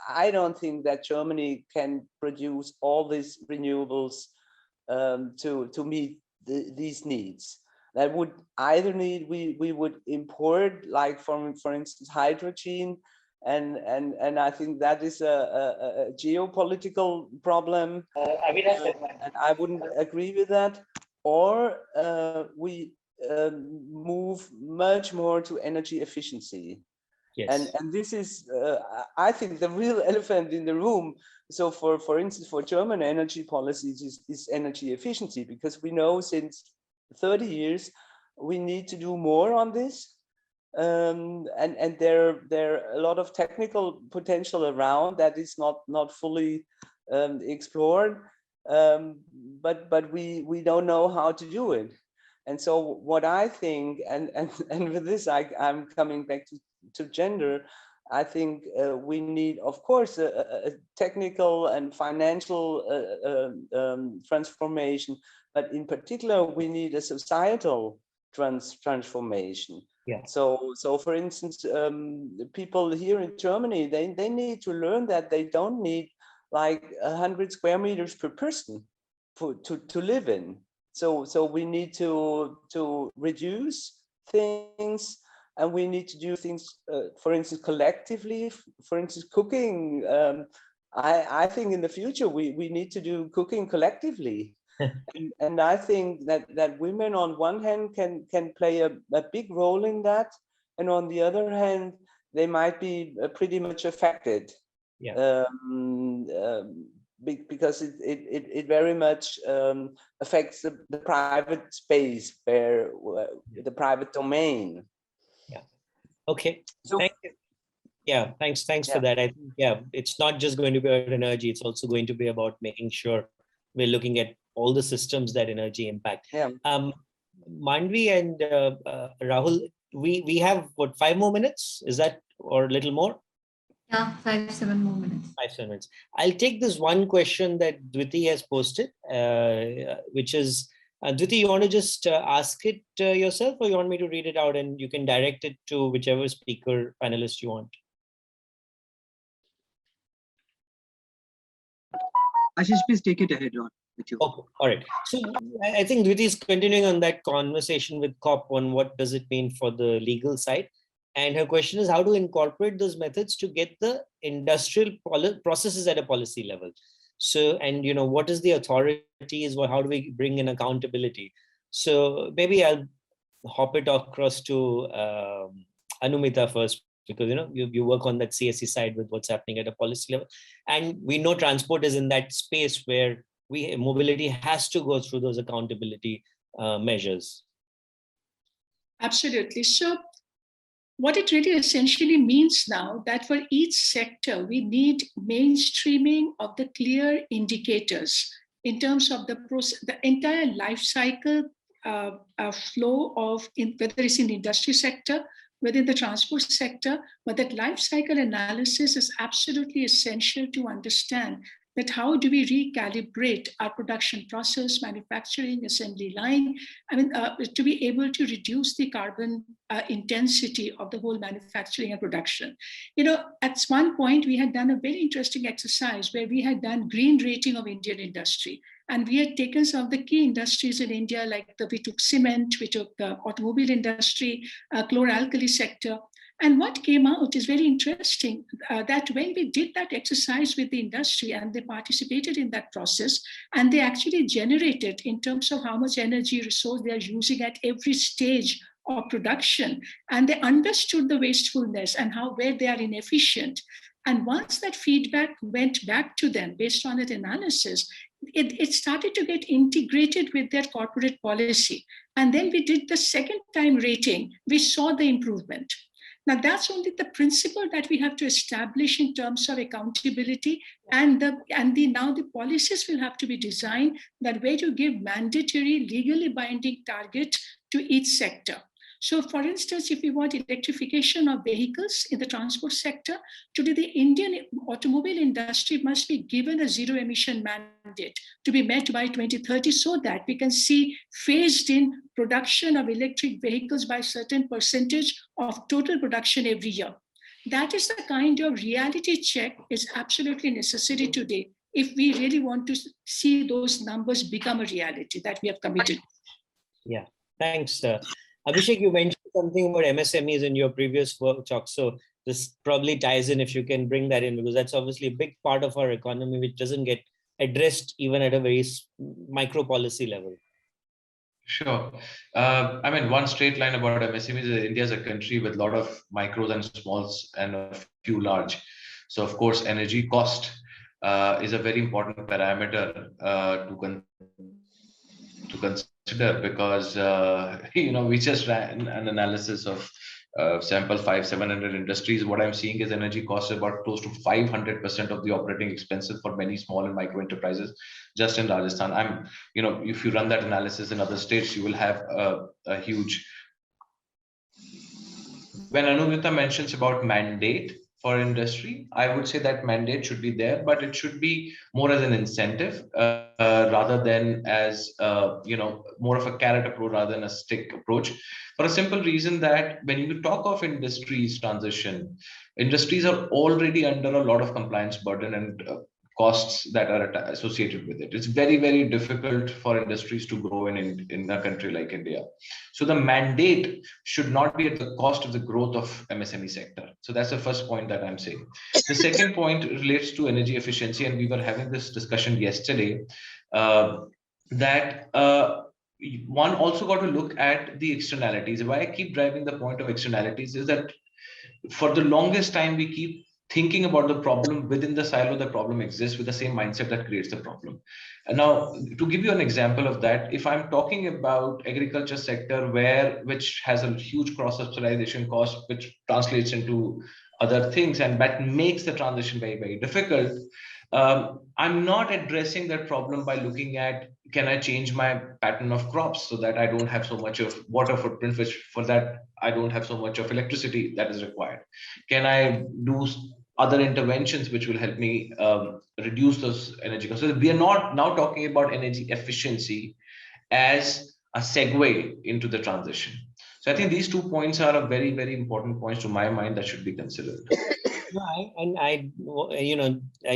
I don't think that Germany can produce all these renewables to meet these needs. That would either need we would import, like for instance hydrogen, and I think that is a geopolitical problem, and I wouldn't agree with that. Or we move much more to energy efficiency. Yes. And this is, I think, the real elephant in the room. So for instance, for German energy policies is energy efficiency, because we know since 30 years we need to do more on this. And there are a lot of technical potential around that is not fully explored. But we don't know how to do it. And so what I think, and with this I'm coming back to gender, I think we need, of course, a technical and financial transformation, but in particular we need a societal transformation. Yeah. So for instance, people here in Germany, they need to learn that they don't need like 100 square meters per person to live in. So we need to reduce things, and we need to do things, for instance, collectively. For instance, cooking. I think in the future we need to do cooking collectively, and I think that women on one hand can play a big role in that, and on the other hand they might be pretty much affected. Yeah. Because it very much affects the private space, where the private domain. Yeah. Okay. So, thank you. Yeah. Thanks for that. I think, it's not just going to be about energy. It's also going to be about making sure we're looking at all the systems that energy impact. Yeah. Manvi and Rahul, we have what, 5 more minutes? Is that, or a little more? Yeah, 5-7 more minutes. 5-7 minutes. I'll take this one question that Dviti has posted, which is, Dviti, you want to just ask it yourself, or you want me to read it out and you can direct it to whichever speaker panelist you want? Ashish, please take it ahead, Ron, with you. Okay, all right. So I think Dviti is continuing on that conversation with COP on what does it mean for the legal side. And her question is how to incorporate those methods to get the industrial processes at a policy level. So, and what is the authorities? How do we bring in accountability? So maybe I'll hop it across to Anumita first, because you work on that CSE side with what's happening at a policy level, and we know transport is in that space where mobility has to go through those accountability measures. Absolutely. So what it really essentially means now that for each sector, we need mainstreaming of the clear indicators in terms of the entire life cycle flow of, whether it's in the industry sector, within the transport sector, but that life cycle analysis is absolutely essential to understand that how do we recalibrate our production process, manufacturing, assembly line, to be able to reduce the carbon intensity of the whole manufacturing and production. At one point, we had done a very interesting exercise where we had done green rating of Indian industry. And we had taken some of the key industries in India, like we took cement, we took the automobile industry, chlor-alkali sector. And what came out is very interesting, that when we did that exercise with the industry and they participated in that process, and they actually generated in terms of how much energy resource they are using at every stage of production, and they understood the wastefulness and where they are inefficient. And once that feedback went back to them based on that analysis, it started to get integrated with their corporate policy. And then we did the second time rating, we saw the improvement. Now that's only the principle that we have to establish in terms of accountability, and now the policies will have to be designed that way to give mandatory legally binding target to each sector. So for instance, if we want electrification of vehicles in the transport sector, today the Indian automobile industry must be given a zero emission mandate to be met by 2030, so that we can see phased in production of electric vehicles by a certain percentage of total production every year. That is the kind of reality check is absolutely necessary today if we really want to see those numbers become a reality that we have committed. Yeah, thanks. Abhishek, you mentioned something about MSMEs in your previous talk. So this probably ties in if you can bring that in, because that's obviously a big part of our economy, which doesn't get addressed even at a very micro policy level. Sure. One straight line about MSMEs is India is a country with a lot of micros and smalls and a few large. So of course, energy cost is a very important parameter to consider, because we just ran an analysis of sample 700 industries. What I'm seeing is energy costs about close to 500% of the operating expenses for many small and micro enterprises just in Rajasthan. If you run that analysis in other states, you will have a huge. When Anumita mentions about mandate for industry, I would say that mandate should be there, but it should be more as an incentive rather than as more of a carrot approach rather than a stick approach, for a simple reason that when you talk of industries transition, industries are already under a lot of compliance burden and costs that are associated with it. It's very, very difficult for industries to grow in a country like India. So the mandate should not be at the cost of the growth of MSME sector. So that's the first point that I'm saying. The second point relates to energy efficiency, and we were having this discussion yesterday that one also got to look at the externalities. Why I keep driving the point of externalities is that for the longest time we keep thinking about the problem within the silo the problem exists, with the same mindset that creates the problem. And now, to give you an example of that, if I'm talking about agriculture sector which has a huge cross-subsidization cost, which translates into other things, and that makes the transition very, very difficult, I'm not addressing that problem by looking at, can I change my pattern of crops so that I don't have so much of water footprint, which for that I don't have so much of electricity that is required? Can I do other interventions which will help me reduce those energy costs? So we are not now talking about energy efficiency as a segue into the transition. So I think these 2 points are a very, very important points to my mind that should be considered. I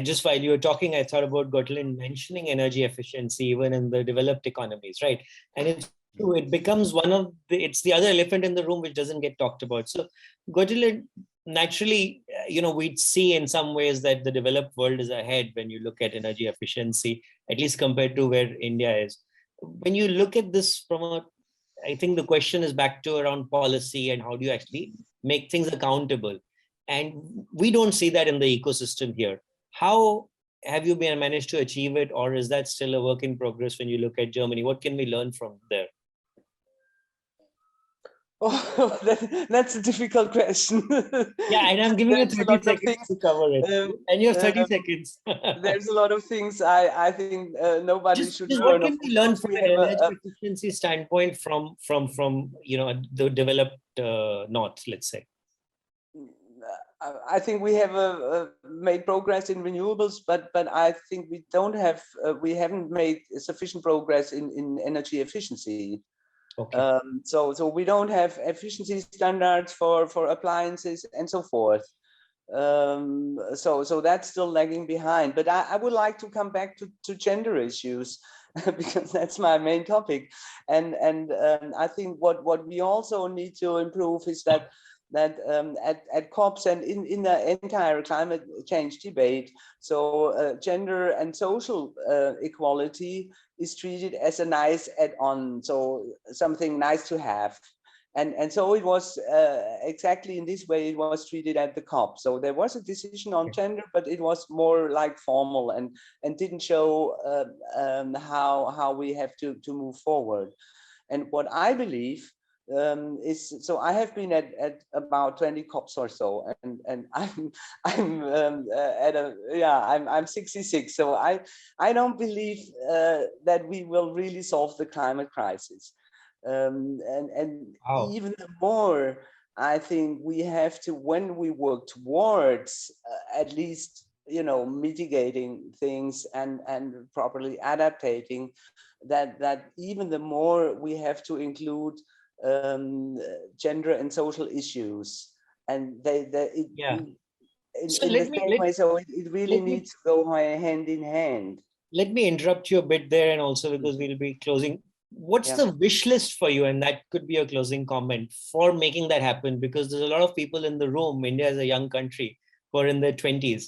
just, while you were talking, I thought about Gotelind mentioning energy efficiency even in the developed economies, right? And it's True, it becomes one of it's the other elephant in the room which doesn't get talked about. So, Gotelind, naturally, we'd see in some ways that the developed world is ahead when you look at energy efficiency, at least compared to where India is. When you look at this I think the question is back to around policy and how do you actually make things accountable? And we don't see that in the ecosystem here. How have you managed to achieve it, or is that still a work in progress when you look at Germany? What can we learn from there? Oh, that's a difficult question. Yeah, and I'm giving you 30 seconds to cover it. And you have 30 seconds. There's a lot of things I think nobody should just learn. what can we learn from an energy efficiency standpoint from the developed north, let's say? I think we have made progress in renewables, but I think we haven't made sufficient progress in energy efficiency. Okay. So we don't have efficiency standards for appliances and so forth. So that's still lagging behind. But I would like to come back to gender issues because that's my main topic. And I think what we also need to improve is that at COPs and in the entire climate change debate, so gender and social equality is treated as a nice add-on, so something nice to have. And so it was exactly in this way it was treated at the COP. So there was a decision on gender, but it was more like formal and didn't show how we have to move forward. And what I believe is, so I have been at about 20 COPs or so, and I'm 66. So I don't believe that we will really solve the climate crisis. Wow. Even more, I think we have to, when we work towards at least mitigating things and properly adapting, that even the more we have to include gender and social issues, and in the same way. So it really needs to go hand in hand. Let me interrupt you a bit there, and also because we'll be closing. What's the wish list for you? And that could be a closing comment for making that happen, because there's a lot of people in the room. India is a young country who are in their 20s.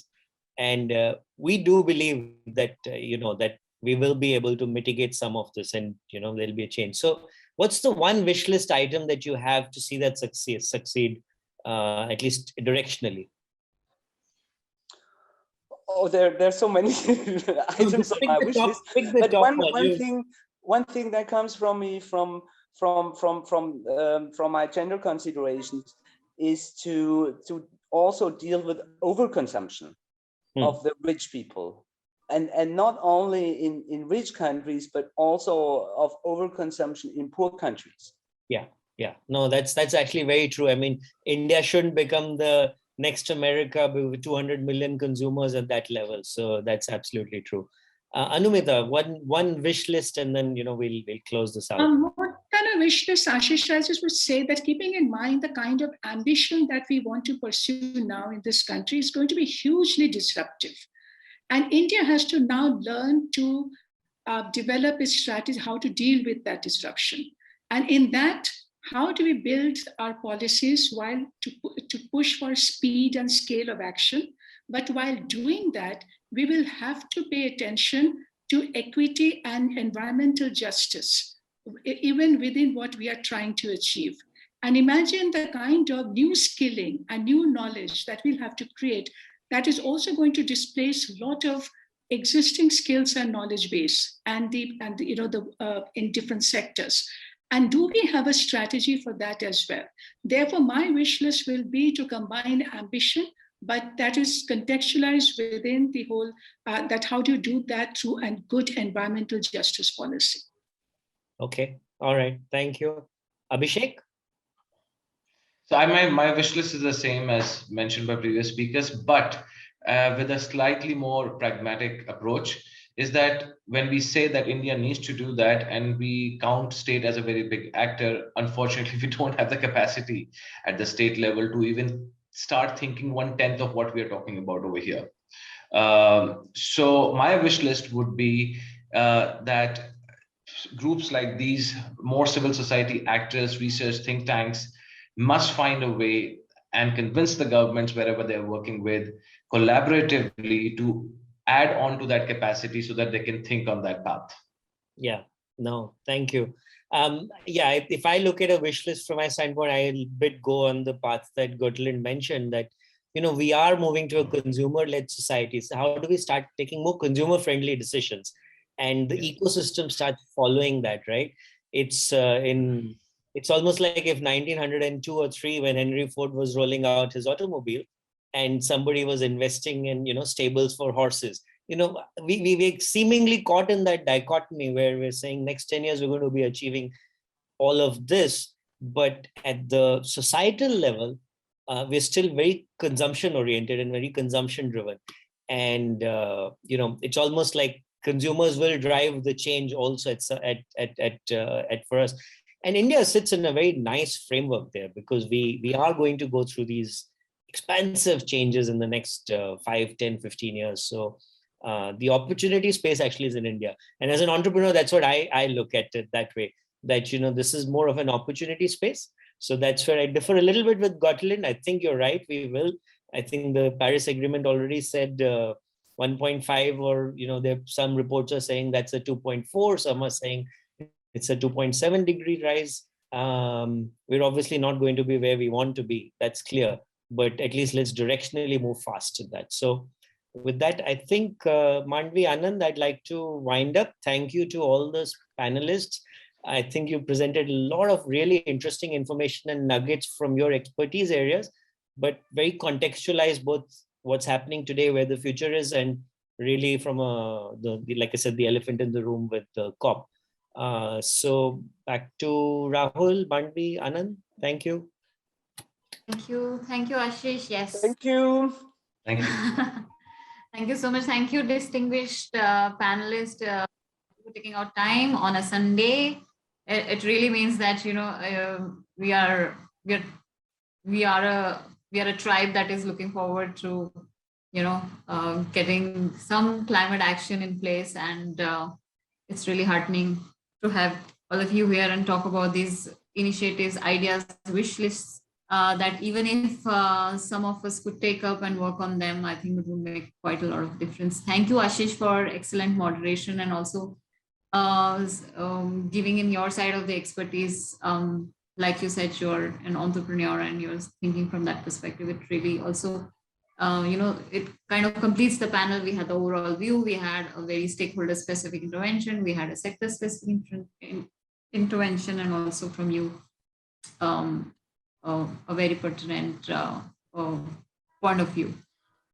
And we do believe that, that we will be able to mitigate some of this, and, there'll be a change. So what's the one wish list item that you have to see that succeed at least directionally? Oh, there's so many items on my wish list. But one thing that comes from me from my gender considerations is to also deal with overconsumption of the rich people, and not only in rich countries, but also of overconsumption in poor countries. Yeah. No, that's actually very true. I mean, India shouldn't become the next America with 200 million consumers at that level. So that's absolutely true. Anumita, one wish list, and then we'll close this out. What kind of wish list, Ashish? I just would say that keeping in mind the kind of ambition that we want to pursue now in this country is going to be hugely disruptive. And India has to now learn to develop its strategy, how to deal with that disruption. And in that, how do we build our policies while to push for speed and scale of action? But while doing that, we will have to pay attention to equity and environmental justice, even within what we are trying to achieve. And imagine the kind of new skilling and new knowledge that we'll have to create that is also going to displace a lot of existing skills and knowledge base in different sectors. And do we have a strategy for that as well? Therefore, my wish list will be to combine ambition, but that is contextualized within the whole, that how do you do that through a good environmental justice policy? Okay. All right. Thank you. Abhishek? So my wish list is the same as mentioned by previous speakers, but with a slightly more pragmatic approach, is that when we say that India needs to do that and we count state as a very big actor, unfortunately, we don't have the capacity at the state level to even start thinking 1/10 of what we are talking about over here. So my wish list would be that groups like these, more civil society actors, research think tanks, must find a way and convince the governments wherever they're working with collaboratively to add on to that capacity so that they can think on that path. Yeah, no, thank you. Yeah, if I look at a wish list from my standpoint, I'll bit go on the path that Gotelind mentioned, that we are moving to a consumer-led society. So how do we start taking more consumer-friendly decisions, and the ecosystem starts following that, right? It's it's almost like if 1902 or 3, when Henry Ford was rolling out his automobile, and somebody was investing in stables for horses. We seemingly caught in that dichotomy where we're saying next 10 years we're going to be achieving all of this, but at the societal level, we're still very consumption oriented and very consumption driven. And it's almost like consumers will drive the change also at for us. And India sits in a very nice framework there, because we are going to go through these expansive changes in the next 5, 10, 15 years. So the opportunity space actually is in India. And as an entrepreneur, that's what I look at it that way, that, this is more of an opportunity space. So that's where I differ a little bit with Gotelind. I think you're right. We will. I think the Paris Agreement already said 1.5, or, there some reports are saying that's a 2.4. Some are saying it's a 2.7 degree rise. We're obviously not going to be where we want to be. That's clear. But at least let's directionally move fast to that. So with that, I think, Mandvi, Anand, I'd like to wind up. Thank you to all the panelists. I think you presented a lot of really interesting information and nuggets from your expertise areas, but very contextualized, both what's happening today, where the future is, and really from like I said, the elephant in the room with the COP. So back to Rahul, Mandvi, Anand. Thank you. Thank you, Ashish. Yes. Thank you. Thank you. Thank you so much. Thank you, distinguished panelists, for taking out time on a Sunday. It really means that we are a tribe that is looking forward to getting some climate action in place, and it's really heartening to have all of you here and talk about these initiatives, ideas, wish lists. That even if some of us could take up and work on them, I think it would make quite a lot of difference. Thank you, Ashish, for excellent moderation, and also giving in your side of the expertise. Like you said, you're an entrepreneur and you're thinking from that perspective. It really also, it kind of completes the panel. We had the overall view. We had a very stakeholder-specific intervention. We had a sector-specific intervention, and also from you, a very pertinent point of view.